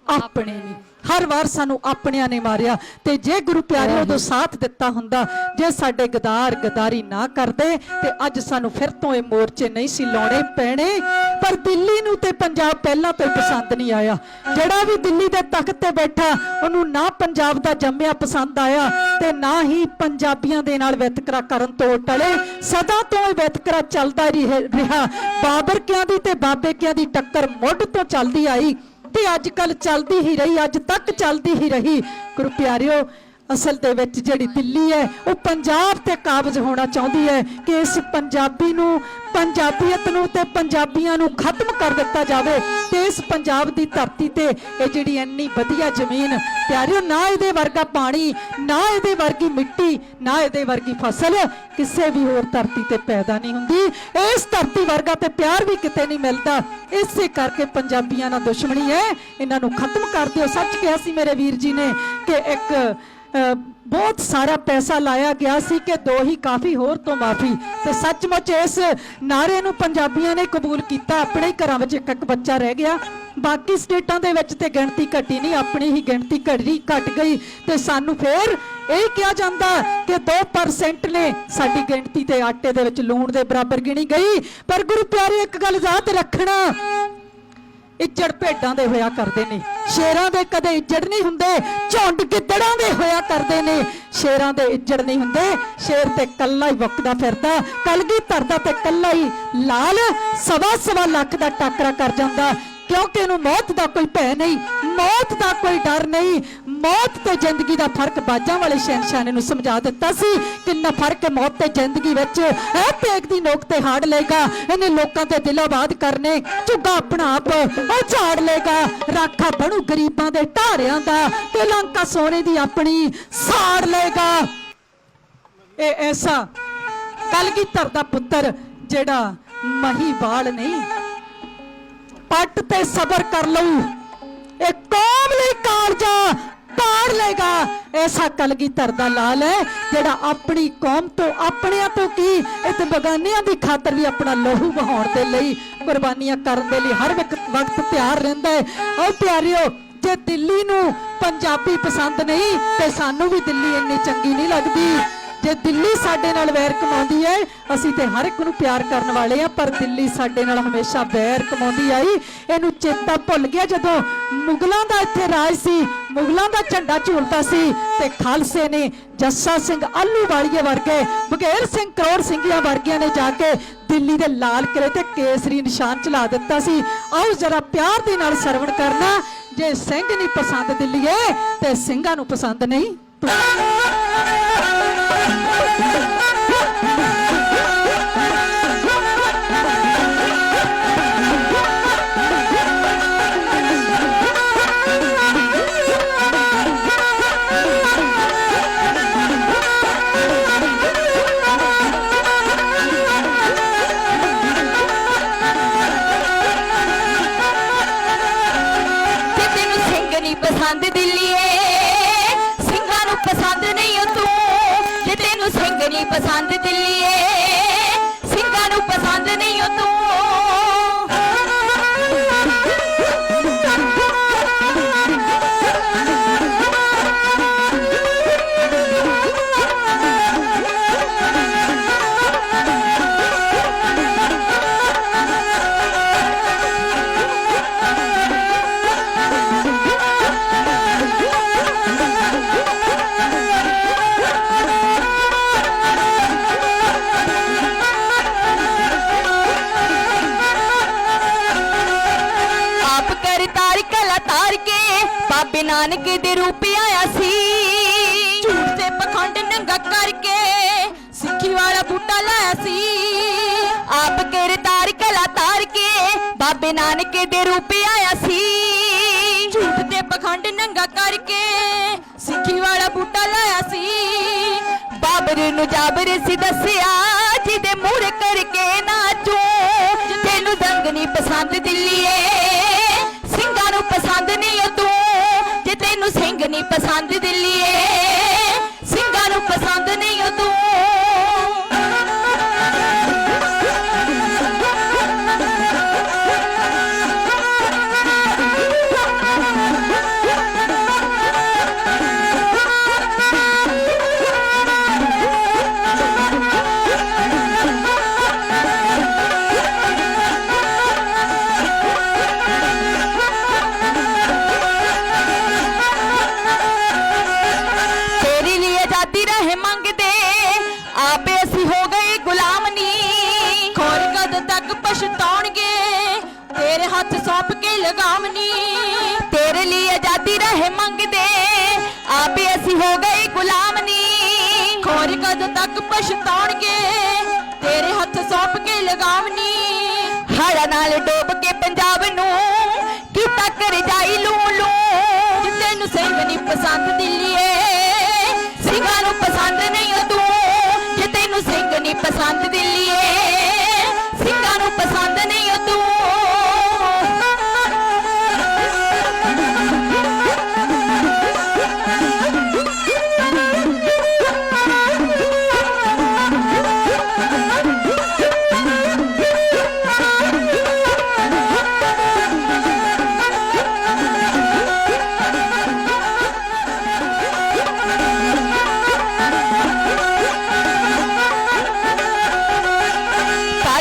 [SPEAKER 2] ਆਪਣੇ ਨੇ ਹਰ ਵਾਰ ਸਾਨੂੰ ਆਪਣਿਆਂ ਨੇ ਮਾਰਿਆ ਤੇ ਜੇ ਗੁਰੂ ਪਿਆਰੇ ਉਦੋਂ ਸਾਥ ਦਿੱਤਾ ਹੁੰਦਾ ਜੇ ਸਾਡੇ ਗਦਾਰ ਗਦਾਰੀ ਨਾ ਕਰਦੇ ਤੇ ਅੱਜ ਸਾਨੂੰ ਫਿਰ ਤੋਂ ਇਹ ਮੋਰਚੇ ਨਹੀਂ ਸੀ ਲਾਉਣੇ ਪੈਣੇ ਪਰ ਦਿੱਲੀ ਨੂੰ ਤੇ ਪੰਜਾਬ ਪਹਿਲਾਂ ਤੋਂ ਪਸੰਦ ਨਹੀਂ ਆਇਆ ਜਿਹੜਾ ਵੀ ਦਿੱਲੀ ਦੇ ਤਖਤ ਤੇ ਬੈਠਾ ਉਹਨੂੰ ਨਾ ਪੰਜਾਬ ਦਾ ਜੰਮਿਆ ਪਸੰਦ ਆਇਆ ਤੇ ਨਾ ਹੀ ਪੰਜਾਬੀਆਂ ਦੇ ਨਾਲ ਵਿਤਕਰਾ ਕਰਨ ਤੋਂ ਟਲੇ ਸਦਾ ਤੋਂ ਇਹ ਵਿਤਕਰਾ ਚੱਲਦਾ ਰਿਹਾ ਬਾਬਰ ਕਿਆਂ ਦੀ ਤੇ ਬਾਬੇ ਕਿਆਂ ਦੀ ਟੱਕਰ ਮੁੱਢ ਤੋਂ ਚੱਲਦੀ ਆਈ ਤੇ ਅੱਜ ਕੱਲ ਚੱਲਦੀ ਹੀ ਰਹੀ ਅੱਜ ਤੱਕ ਚੱਲਦੀ ਹੀ ਰਹੀ ਗੁਰੂ ਪਿਆਰਿਓ ਅਸਲ ਦੇ ਵਿੱਚ ਜਿਹੜੀ ਦਿੱਲੀ ਹੈ ਉਹ ਪੰਜਾਬ ਤੇ ਕਾਬਜ਼ ਹੋਣਾ ਚਾਹੁੰਦੀ ਹੈ ਕਿ ਇਸ ਪੰਜਾਬੀ ਨੂੰ ਪੰਜਾਬੀਅਤ ਨੂੰ ਤੇ ਪੰਜਾਬੀਆਂ ਨੂੰ ਖਤਮ ਕਰ ਦਿੱਤਾ ਜਾਵੇ ਤੇ ਇਸ ਪੰਜਾਬ ਦੀ ਧਰਤੀ ਤੇ ਇਹ ਜਿਹੜੀ ਇੰਨੀ ਵਧੀਆ ਜ਼ਮੀਨ ਪਿਆਰਿਓ ਨਾ ਇਹਦੇ ਵਰਗਾ ਪਾਣੀ ਨਾ ਇਹਦੇ ਵਰਗੀ ਮਿੱਟੀ ਨਾ ਇਹਦੇ ਵਰਗੀ ਫਸਲ ਕਿਸੇ ਵੀ ਹੋਰ ਧਰਤੀ ਤੇ ਪੈਦਾ ਨਹੀਂ ਹੁੰਦੀ ਇਸ ਧਰਤੀ ਵਰਗਾ ਤੇ ਪਿਆਰ ਵੀ ਕਿਤੇ ਨਹੀਂ ਮਿਲਦਾ ਇਸੇ ਕਰਕੇ ਪੰਜਾਬੀਆਂ ਨਾਲ ਦੁਸ਼ਮਣੀ ਹੈ ਇਹਨਾਂ ਨੂੰ ਖਤਮ ਕਰ ਦਿਓ ਸੱਚ ਕਿਹਾ ਸੀ ਮੇਰੇ ਵੀਰ ਜੀ ਨੇ ਕਿ ਇੱਕ ਬਹੁਤ ਸਾਰਾ ਪੈਸਾ ਲਾਇਆ ਗਿਆ ਸੀ ਕਿ ਦੋ ਹੀ ਕਾਫੀ ਹੋਰ ਤੋਂ ਮਾਫੀ, ਤੇ ਸੱਚਮੁੱਚ ਇਸ ਨਾਰੇ ਨੂੰ ਪੰਜਾਬੀਆਂ ਨੇ ਕਬੂਲ ਕੀਤਾ। ਆਪਣੇ ਹੀ ਘਰਾਂ ਵਿੱਚ ਇੱਕ ਇੱਕ ਬੱਚਾ ਰਹਿ ਗਿਆ। ਬਾਕੀ ਸਟੇਟਾਂ ਦੇ ਵਿੱਚ ਤੇ ਗਿਣਤੀ ਘਟੀ ਨਹੀਂ, ਆਪਣੀ ਹੀ ਗਿਣਤੀ ਘਟ ਗਈ। ਤੇ ਸਾਨੂੰ ਫੇਰ ਇਹ ਕਿਹਾ ਜਾਂਦਾ ਕਿ 2% ਨੇ ਸਾਡੀ ਗਿਣਤੀ ਤੇ ਆਟੇ ਦੇ ਵਿੱਚ ਲੂਣ ਦੇ ਬਰਾਬਰ ਗਿਣੀ ਗਈ। ਪਰ ਗੁਰੂ ਪਿਆਰੇ ਇੱਕ ਗੱਲ ਯਾਦ ਰੱਖਣਾ, ਇੱਜੜ ਭੇਡਾਂ ਦੇ ਹੋਇਆ ਕਰਦੇ ਨੇ, ਸ਼ੇਰਾਂ ਦੇ ਕਦੇ ਇੱਜੜ ਨਹੀਂ ਹੁੰਦੇ। ਝੁੰਡ ਗਿੱਦੜਾਂ ਦੇ ਹੋਇਆ ਕਰਦੇ ਨੇ, ਸ਼ੇਰਾਂ ਦੇ ਇੱਜੜ ਨਹੀਂ ਹੁੰਦੇ। ਸ਼ੇਰ ਤੇ ਕੱਲਾ ਹੀ ਵਕਦਾ ਫਿਰਦਾ, ਕਲਗੀਧਰ ਦਾ ਤੇ ਕੱਲਾ ਹੀ ਲਾਲ 1.25 ਲੱਖ ਦਾ ਟਾਕਰਾ ਕਰ ਜਾਂਦਾ, ਕਿਉਂਕਿ ਇਹਨੂੰ ਮੌਤ ਦਾ ਕੋਈ ਭੈ ਨਹੀਂ, ਮੌਤ ਦਾ ਕੋਈ ਡਰ ਨਹੀਂ। ਮੌਤ ਤੇ ਜ਼ਿੰਦਗੀ ਦਾ ਫਰਕ ਬਾਜਾਂ ਵਾਲੇ ਸ਼ਹਿਨशाह ਨੇ ਨੂੰ ਸਮਝਾ ਦਿੱਤਾ ਸੀ। ਕਿੰਨਾ ਫਰਕ ਹੈ ਮੌਤ ਤੇ ਜ਼ਿੰਦਗੀ ਵਿੱਚ। ਇਹ ਪੇਗ ਦੀ ਨੋਕ ਤੇ ਹਾੜ ਲਏਗਾ, ਇਹਨੇ ਲੋਕਾਂ ਤੇ ਦਿਲਾਬਾਦ ਕਰਨੇ, ਝੁੱਗਾ ਆਪਣਾ ਆਪ ਉਹ ਝਾੜ ਲਏਗਾ। ਰਾਖਾ ਬਣੂ ਗਰੀਬਾਂ ਦੇ ਢਾਰਿਆਂ ਦਾ, ਤੇ ਲੰਕਾ ਸੋਨੇ ਦੀ ਆਪਣੀ ਸਾੜ ਲਏਗਾ। ਇਹ ਐਸਾ ਕਲਗੀਧਰ ਦਾ ਪੁੱਤਰ ਜਿਹੜਾ ਮਹੀਵਾਲ ਨਹੀਂ, ਪੱਟ ਤੇ ਸਬਰ ਕਰ ਲਊ, ਇਹ ਕੌਮ ਲਈ ਕਾਲਜਾ ਪਾੜ ਲੇਗਾ। ਐਸਾ ਕਲਗੀਧਰ ਦਾ ਲਾਲ ਹੈ ਜਿਹੜਾ ਆਪਣੀ ਕੌਮ ਤੋਂ, ਆਪਣਿਆਂ ਤੋਂ ਕੀ ਤੇ ਬਗਾਨਿਆਂ ਦੀ ਖਾਤਰ ਵੀ ਆਪਣਾ ਲਹੂ ਵਹਾਉਣ ਦੇ ਲਈ, ਕੁਰਬਾਨੀਆਂ ਕਰਨ ਦੇ ਲਈ ਹਰ ਵਕਤ ਤਿਆਰ ਰਹਿੰਦਾ ਹੈ। ਆਓ ਪਿਆਰਿਓ, ਜੇ ਦਿੱਲੀ ਨੂੰ ਪੰਜਾਬੀ ਪਸੰਦ ਨਹੀਂ ਤੇ ਸਾਨੂੰ ਵੀ ਦਿੱਲੀ ਇੰਨੀ ਚੰਗੀ ਨਹੀਂ ਲੱਗਦੀ। ਜੇ ਦਿੱਲੀ ਸਾਡੇ ਨਾਲ ਵੈਰ ਕਮਾਉਂਦੀ ਹੈ, ਅਸੀਂ ਤੇ ਹਰ ਇੱਕ ਨੂੰ ਪਿਆਰ ਕਰਨ ਵਾਲੇ ਆ, ਪਰ ਦਿੱਲੀ ਸਾਡੇ ਨਾਲ ਹਮੇਸ਼ਾ ਵੈਰ ਕਮਾਉਂਦੀ ਆਈ। ਇਹਨੂੰ ਚੇਤਾ ਭੁੱਲ ਗਿਆ ਜਦੋਂ ਮੁਗਲਾਂ ਦਾ ਇੱਥੇ ਰਾਜ ਸੀ, ਮੁਗਲਾਂ ਦਾ ਝੰਡਾ ਝੂਲਦਾ ਸੀ ਤੇ ਖਾਲਸੇ ਨੇ ਜੱਸਾ ਸਿੰਘ ਆਹਲੂਵਾਲੀਏ ਵਰਗੇ, ਬਘੇਲ ਸਿੰਘ ਕਰੋੜ ਸਿੰਘੀਆਂ ਵਰਗਿਆਂ ਨੇ ਜਾ ਕੇ ਦਿੱਲੀ ਦੇ ਲਾਲ ਕਿਲੇ ਤੇ ਕੇਸਰੀ ਨਿਸ਼ਾਨ ਚਲਾ ਦਿੱਤਾ ਸੀ। ਆਓ ਜਰਾ ਪਿਆਰ ਦੇ ਨਾਲ ਸਰਵਣ ਕਰਨਾ, ਜੇ ਸਿੰਘ ਨਹੀਂ ਪਸੰਦ ਦਿੱਲੀਏ ਤੇ ਸਿੰਘਾਂ ਨੂੰ ਪਸੰਦ ਨਹੀਂ।
[SPEAKER 1] ਪਸੰਦ ਦਿੱਲੀਏ, ਸਿੰਘਾਂ ਨੂੰ ਪਸੰਦ ਨਹੀਂ ਤੂੰ, ਜੇ ਤੈਨੂੰ ਸਿੰਘ ਨਹੀਂ ਪਸੰਦ ਦਿੱਲੀਏ, ਸਿੰਘਾਂ ਨੂੰ ਪਸੰਦ ਨਹੀਂ ਤੂੰ। ਬਾਬੇ ਨਾਨਕ ਦੇ ਰੂਪ ਆਇਆ ਸੀ, ਝੂਠ ਤੇ ਪਖੰਡ ਨੰਗਾ ਕਰਕੇ ਸਿੱਖੀ ਵਾਲਾ ਬੂਟਾ ਲਾਇਆ ਸੀ। ਆਪ ਕਿਰਦਾਰ ਕਲਾ ਤਾਰ ਕੇ ਬਾਬੇ ਨਾਨਕ ਦੇ ਰੂਪ ਆਇਆ ਸੀ, ਝੂਠ ਤੇ ਪਖੰਡ ਨੰਗਾ ਕਰਕੇ ਸਿੱਖੀ ਵਾਲਾ ਬੂਟਾ ਲਾਇਆ ਸੀ। ਬਾਬਰ ਨੂੰ ਜਾਬਰ ਸੀ ਦੱਸਿਆ, ਜਿਹਦੇ ਮੂਹਰੇ ਕਰਕੇ ਨਾਚੋ, ਤੈਨੂੰ ਦੰਗ ਨਹੀਂ ਪਸੰਦ ਦਿੱਲੀਏ, ਸਿੰਘਾਂ ਨੂੰ ਪਸੰਦ ਨਹੀਂ ਤੂੰ, ਜੇ ਤੈਨੂੰ ਸਿੰਘ ਨਹੀਂ ਪਸੰਦ ਦਿੱਲੀਏ, ਸਿੰਘਾਂ ਨੂੰ ਪਸੰਦ ਨਹੀਂ ਤੂੰ। ਪਛਤਾਉਣਗੇ ਤੇਰੇ ਹੱਥ ਸੌਂਪ ਕੇ ਲਗਾਮਨੀ, ਤੇਰੇ ਲਈ ਆਜ਼ਾਦੀ ਰਹੇ ਮੰਗਦੇ, ਆਪੇ ਅਸੀਂ ਹੋ ਗਏ ਗੁਲਾਮਨੀ। ਖੋਰ ਕਦ ਤੱਕ ਪਛਤਾਉਣਗੇ ਤੇਰੇ ਹੱਥ ਸੌਂਪ ਕੇ ਲਗਾਮਨੀ। ਹੜ੍ਹਾਂ ਨਾਲ ਡੋਬ ਕੇ ਪੰਜਾਬ ਨੂੰ ਕੀਤਾ ਕਰ ਜਾਈ ਲੂ ਲੂ, ਜੇ ਤੈਨੂੰ ਸਿੰਘ ਨਹੀਂ ਪਸੰਦ ਦਿੱਲੀਏ, ਸਿੰਘਾਂ ਨੂੰ ਪਸੰਦ ਨਹੀਂ ਤੂੰ, ਜੇ ਤੈਨੂੰ ਸਿੰਘ ਨਹੀਂ ਪਸੰਦ ਦਿੱਲੀਏ, ਸਿੰਘਾਂ ਨੂੰ ਪਸੰਦ ਨਹੀਂ ਤੂੰ।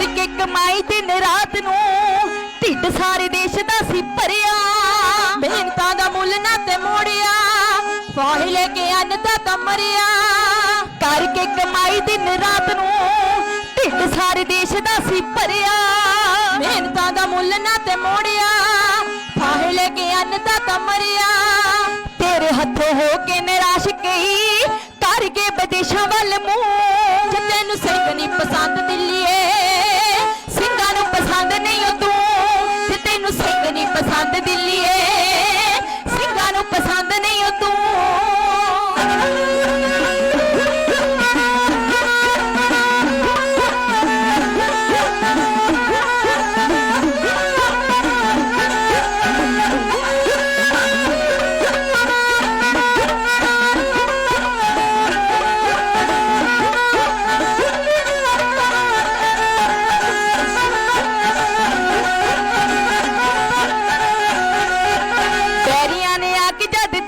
[SPEAKER 1] ਕਰਕੇ ਕਮਾਈ ਦਿਨ ਰਾਤ ਨੂੰ ਢਿੱਡ ਸਾਰੇ ਦੇਸ਼ ਦਾ ਸੀ ਭਰਿਆ ਮਿਹਨਤਾਂ ਦਾ ਮੁੱਲ ਨਾ ਤੇ ਮੋੜਿਆ ਫਾਹੇ ਲੈ ਕੇ ਅੰਨ ਦਾ ਮਰਿਆ ਕਰਕੇ ਕਮਾਈ ਦਿਨ ਰਾਤ ਨੂੰ ਢਿੱਡ ਸਾਰੇ ਦੇਸ਼ ਦਾ ਸੀ ਭਰਿਆ ਮਿਹਨਤਾਂ ਦਾ ਮੁੱਲ ਨਾ ਤੇ ਮੋੜਿਆ ਫਾਹੇ ਲੈ ਕੇ ਅੰਨ ਦਾ ਮਰਿਆ ਤੇਰੇ ਹੱਥੋਂ ਹੋ ਕੇ ਨਿਰਾਸ਼ ਗਈ ਕਰ ਕੇ ਵਿਦੇਸ਼ਾਂ ਵੱਲ ਮੂੰਹ ਜੇ ਤੈਨੂੰ ਸਿੰਘ ਨਹੀਂ ਪਸੰਦ ਦਿੱਲੀਏ ਸਿੰਘਾਂ ਨੂੰ ਪਸੰਦ ਨਹੀਂ ਓ ਤੂੰ ਜੇ ਤੈਨੂੰ ਸਿੰਘ ਨਹੀਂ ਪਸੰਦ ਦਿੱਲੀਏ ਸਿੰਘਾਂ ਨੂੰ ਪਸੰਦ ਨਹੀਂ ਓ ਤੂੰ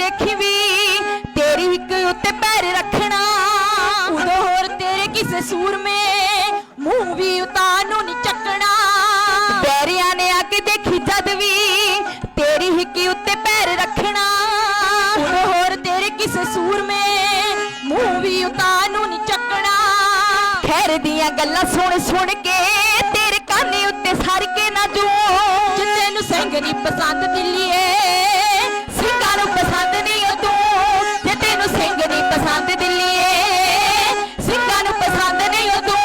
[SPEAKER 1] ਦੇਖੀ ਵੀ ਤੇਰੀ ਇੱਕ ਉੱਤੇ ਪੈਰ ਰੱਖਣਾ ਉਦੋਂ ਹੋਰ ਤੇਰੇ ਕਿਸੇ ਸੂਰਮੇ ਮੂੰਹ ਵੀ ਉਤਾਰ ਨੂੰ ਨਹੀਂ ਚੱਕਣਾ ਬੈਰੀਆਂ ਨੇ ਆ ਕੇ ਦੇਖੀ ਜਦ ਵੀ ਤੇਰੀ ਹਿੱਕ ਉੱਤੇ ਪੈਰ ਰੱਖਣਾ ਉਦੋਂ ਹੋਰ ਤੇਰੇ ਕਿਸੇ ਸੂਰਮੇ ਮੂੰਹ ਵੀ ਉਤਾਰ ਨੂੰ ਨਹੀਂ ਚੱਕਣਾ ਖੈਰ ਦੀਆਂ ਗੱਲਾਂ ਸੁਣ ਸੁਣ ਕੇ ਤੇਰੇ ਕਾਨੇ ਉੱਤੇ ਸਰ ਕੇ ਨਾ ਜੂ ਜੇ ਤੈਨੂੰ ਸਿੰਘ ਨਹੀਂ ਪਸੰਦ ਦਿੱਲੀਏ ਸਿੰਘਾਂ ਨੂੰ ਪਸੰਦ ਨਹੀਂ ਓ ਤੂੰ ਜੇ ਤੈਨੂੰ ਸਿੰਘ ਨਹੀਂ ਪਸੰਦ ਦਿੱਲੀਏ ਸਿੰਘਾਂ ਨੂੰ ਪਸੰਦ ਨਹੀਂ ਓ ਤੂੰ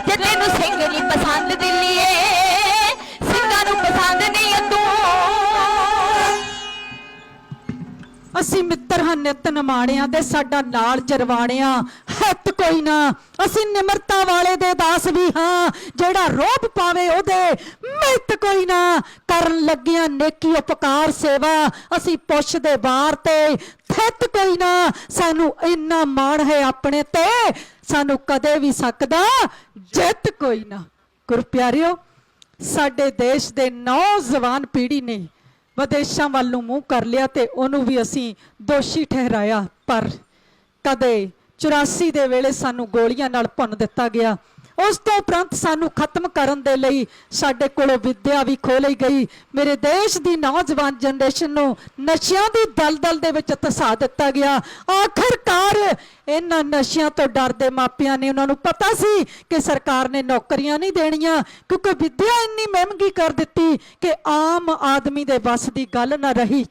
[SPEAKER 1] ਜੇ ਤੈਨੂੰ ਸਿੰਘ ਨਹੀਂ ਪਸੰਦ ਦਿੱਲੀਏ ਸਿੰਘਾਂ ਨੂੰ ਪਸੰਦ ਨਹੀਂ ਓ ਤੂੰ
[SPEAKER 2] ਅਸੀਂ ਮਿੱਤਰ ਹਾਂ ਨਿਤ ਨਿਮਾਣਿਆਂ ਦੇ ਸਾਡਾ ਨਾਲ ਚਰਵਾਣਿਆਂ ਹੱਥ ਕੋਈ ਨਾ ਅਸੀਂ ਨਿਮਰਤਾ ਵਾਲੇ ਦੇ ਦਾਸ ਵੀ ਹਾਂ ਜਿਹੜਾ ਰੋਬ ਪਾਵੇ ਉਹਦੇ ਮਿੱਤ ਕੋਈ ਨਾ ਕਰਨ ਲੱਗਿਆਂ ਨੇਕੀ ਉਪਕਾਰ ਸੇਵਾ ਅਸੀਂ ਪੁੱਛਦੇ ਬਾਰ ਤੇ ਥਿੱਤ ਕੋਈ ਨਾ ਸਾਨੂੰ ਇੰਨਾ ਮਾਣ ਹੈ ਆਪਣੇ ਤੇ ਸਾਨੂੰ ਕਦੇ ਵੀ ਸਕਦਾ ਜਿੱਤ ਕੋਈ ਨਾ ਗੁਰੂ ਪਿਆਰਿਓ ਸਾਡੇ ਦੇਸ਼ ਦੇ ਨੌਜਵਾਨ ਪੀੜ੍ਹੀ ਨੇ ਵਿਦੇਸ਼ਾਂ ਵੱਲ ਨੂੰ ਮੂੰਹ ਕਰ ਲਿਆ ਤੇ ਉਹਨੂੰ ਵੀ ਅਸੀਂ ਦੋਸ਼ੀ ਠਹਿਰਾਇਆ ਪਰ ਕਦੇ 84 ਦੇ ਵੇਲੇ ਸਾਨੂੰ ਗੋਲੀਆਂ ਨਾਲ ਭੁੰਨ ਦਿੱਤਾ ਗਿਆ ਉਸ ਤੋਂ ਉਪਰੰਤ ਸਾਨੂੰ ਖਤਮ ਕਰਨ ਦੇ ਲਈ ਸਾਡੇ ਕੋਲੋਂ ਵਿੱਦਿਆ ਵੀ ਖੋਹ ਲਈ ਗਈ ਮੇਰੇ ਦੇਸ਼ ਦੀ ਨੌਜਵਾਨ ਜਨਰੇਸ਼ਨ ਨੂੰ ਨਸ਼ਿਆਂ ਦੀ ਦਲਦਲ ਦੇ ਵਿੱਚ ਧਸਾ ਦਿੱਤਾ ਗਿਆ ਆਖਰਕਾਰ ਇਹਨਾਂ ਨਸ਼ਿਆਂ ਤੋਂ ਡਰਦੇ ਮਾਪਿਆਂ ਨੇ ਉਹਨਾਂ ਨੂੰ ਪਤਾ ਸੀ ਕਿ ਸਰਕਾਰ ਨੇ ਨੌਕਰੀਆਂ ਨਹੀਂ ਦੇਣੀਆਂ ਕਿਉਂਕਿ ਵਿੱਦਿਆ ਇੰਨੀ ਮਹਿੰਗੀ ਕਰ ਦਿੱਤੀ ਕਿ ਆਮ ਆਦਮੀ ਦੇ ਵੱਸ ਦੀ ਗੱਲ ਨਾ ਰਹੀ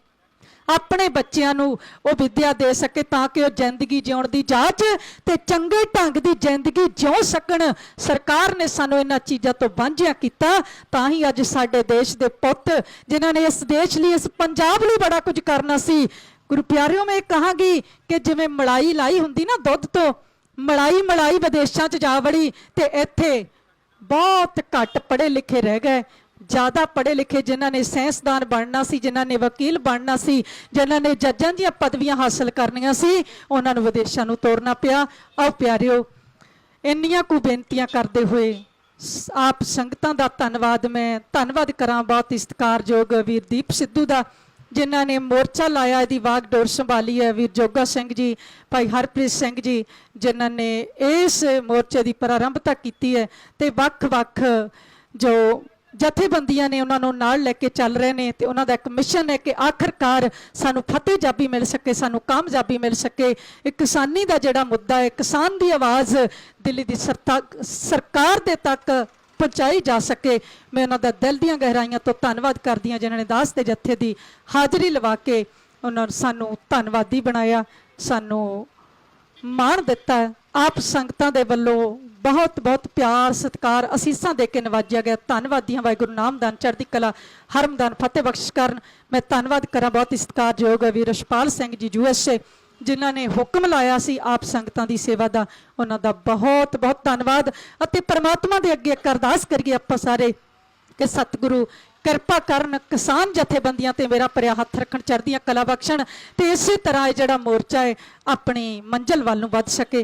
[SPEAKER 2] ਆਪਣੇ ਬੱਚਿਆਂ ਨੂੰ ਉਹ ਵਿੱਦਿਆ ਦੇ ਸਕੇ ਤਾਂ ਕਿ ਉਹ ਜ਼ਿੰਦਗੀ ਜਿਉਣ ਦੀ ਜਾਚ ਤੇ ਚੰਗੇ ਢੰਗ ਦੀ ਜ਼ਿੰਦਗੀ ਜਿਉ ਸਕਣ ਸਰਕਾਰ ਨੇ ਸਾਨੂੰ ਇਹਨਾਂ ਚੀਜ਼ਾਂ ਤੋਂ ਵਾਂਝਿਆ ਕੀਤਾ ਤਾਂ ਹੀ ਅੱਜ ਸਾਡੇ ਦੇਸ਼ ਦੇ ਪੁੱਤ ਜਿਨ੍ਹਾਂ ਨੇ ਇਸ ਦੇਸ਼ ਲਈ ਇਸ ਪੰਜਾਬ ਲਈ ਬੜਾ ਕੁਝ ਕਰਨਾ ਸੀ ਗੁਰੂ ਪਿਆਰਿਓ ਮੈਂ ਕਹਾਂਗੀ ਕਿ ਜਿਵੇਂ ਮਲਾਈ ਲਾਈ ਹੁੰਦੀ ਨਾ ਦੁੱਧ ਤੋਂ ਮਲਾਈ ਵਿਦੇਸ਼ਾਂ 'ਚ ਜਾ ਵੜੀ ਤੇ ਇੱਥੇ ਬਹੁਤ ਘੱਟ ਪੜ੍ਹੇ ਲਿਖੇ ਰਹਿ ਗਏ ਜ਼ਿਆਦਾ ਪੜ੍ਹੇ ਲਿਖੇ ਜਿਨ੍ਹਾਂ ਨੇ ਸਾਇੰਸਦਾਨ ਬਣਨਾ ਸੀ ਜਿਨ੍ਹਾਂ ਨੇ ਵਕੀਲ ਬਣਨਾ ਸੀ ਜਿਨ੍ਹਾਂ ਨੇ ਜੱਜਾਂ ਦੀਆਂ ਪਦਵੀਆਂ ਹਾਸਲ ਕਰਨੀਆਂ ਸੀ ਉਹਨਾਂ ਨੂੰ ਵਿਦੇਸ਼ਾਂ ਨੂੰ ਤੋਰਨਾ ਪਿਆ ਆਓ ਪਿਆਰਿਓ ਇੰਨੀਆਂ ਕੁ ਬੇਨਤੀਆਂ ਕਰਦੇ ਹੋਏ ਆਪ ਸੰਗਤਾਂ ਦਾ ਧੰਨਵਾਦ ਕਰਾਂ ਬਹੁਤ ਸਤਿਕਾਰਯੋਗ ਵੀਰ ਦੀਪ ਸਿੱਧੂ ਦਾ ਜਿਨ੍ਹਾਂ ਨੇ ਮੋਰਚਾ ਲਾਇਆ ਇਹਦੀ ਵਾਗਡੋਰ ਸੰਭਾਲੀ ਹੈ ਵੀਰ ਜੋਗਾ ਸਿੰਘ ਜੀ ਭਾਈ ਹਰਪ੍ਰੀਤ ਸਿੰਘ ਜੀ ਜਿਨ੍ਹਾਂ ਨੇ ਇਸ ਮੋਰਚੇ ਦੀ ਪ੍ਰਾਰੰਭਤਾ ਕੀਤੀ ਹੈ ਤੇ ਵੱਖ-ਵੱਖ ਜੋ ਜਥੇਬੰਦੀਆਂ ਨੇ ਉਹਨਾਂ ਨੂੰ ਨਾਲ ਲੈ ਕੇ ਚੱਲ ਰਹੇ ਨੇ ਤੇ ਉਹਨਾਂ ਦਾ ਇੱਕ ਮਿਸ਼ਨ ਹੈ ਕਿ ਆਖਰਕਾਰ ਸਾਨੂੰ ਫਤਿਹਜਾਬੀ ਮਿਲ ਸਕੇ ਸਾਨੂੰ ਕਾਮਯਾਬੀ ਮਿਲ ਸਕੇ ਇੱਕ ਕਿਸਾਨੀ ਦਾ ਜਿਹੜਾ ਮੁੱਦਾ ਹੈ ਕਿਸਾਨ ਦੀ ਆਵਾਜ਼ ਦਿੱਲੀ ਦੀ ਸਰਕਾਰ ਦੇ ਤੱਕ ਪਹੁੰਚਾਈ ਜਾ ਸਕੇ ਮੈਂ ਉਹਨਾਂ ਦਾ ਦਿਲ ਦੀਆਂ ਗਹਿਰਾਈਆਂ ਤੋਂ ਧੰਨਵਾਦ ਕਰਦੀ ਹਾਂ ਜਿਨ੍ਹਾਂ ਨੇ ਦਾਸ ਦੇ ਜਥੇ ਦੀ ਹਾਜ਼ਰੀ ਲਵਾ ਕੇ ਉਹਨਾਂ ਨੂੰ ਸਾਨੂੰ ਧੰਨਵਾਦੀ ਬਣਾਇਆ ਸਾਨੂੰ ਮਾਣ ਦਿੱਤਾ ਆਪ ਸੰਗਤਾਂ ਦੇ ਵੱਲੋਂ ਬਹੁਤ ਬਹੁਤ ਪਿਆਰ ਸਤਿਕਾਰ ਅਸੀਸਾਂ ਦੇ ਕੇ ਨਵਾਜਿਆ ਗਿਆ ਧੰਨਵਾਦੀਆਂ ਵਾਹਿਗੁਰੂ ਨਾਮਦਾਨ ਚੜ੍ਹਦੀ ਕਲਾ ਹਰਮਦਾਨ ਫਤਿਹ ਬਖਸ਼ ਕਰਨ ਮੈਂ ਧੰਨਵਾਦ ਕਰਾਂ ਬਹੁਤ ਸਤਿਕਾਰਯੋਗ ਵੀਰ ਰਸ਼ਪਾਲ ਸਿੰਘ ਜੀ USA ਜਿਨ੍ਹਾਂ ਨੇ ਹੁਕਮ ਲਾਇਆ ਸੀ ਆਪ ਸੰਗਤਾਂ ਦੀ ਸੇਵਾ ਦਾ ਉਹਨਾਂ ਦਾ ਬਹੁਤ ਬਹੁਤ ਧੰਨਵਾਦ ਅਤੇ ਪਰਮਾਤਮਾ ਦੇ ਅੱਗੇ ਇੱਕ ਅਰਦਾਸ ਕਰੀਏ ਆਪਾਂ ਸਾਰੇ ਕਿ ਸਤਿਗੁਰੂ ਕਿਰਪਾ ਕਰਨ ਕਿਸਾਨ ਜਥੇਬੰਦੀਆਂ ਤੇ ਮੇਰਾ ਭਰਿਆ ਹੱਥ ਰੱਖਣ ਚੜ੍ਹਦੀਆਂ ਕਲਾ ਬਖਸ਼ਣ ਤੇ ਇਸੇ ਤਰ੍ਹਾਂ ਇਹ ਜਿਹੜਾ ਮੋਰਚਾ ਹੈ ਆਪਣੀ ਮੰਜ਼ਿਲ ਵੱਲ ਨੂੰ ਵੱਧ ਸਕੇ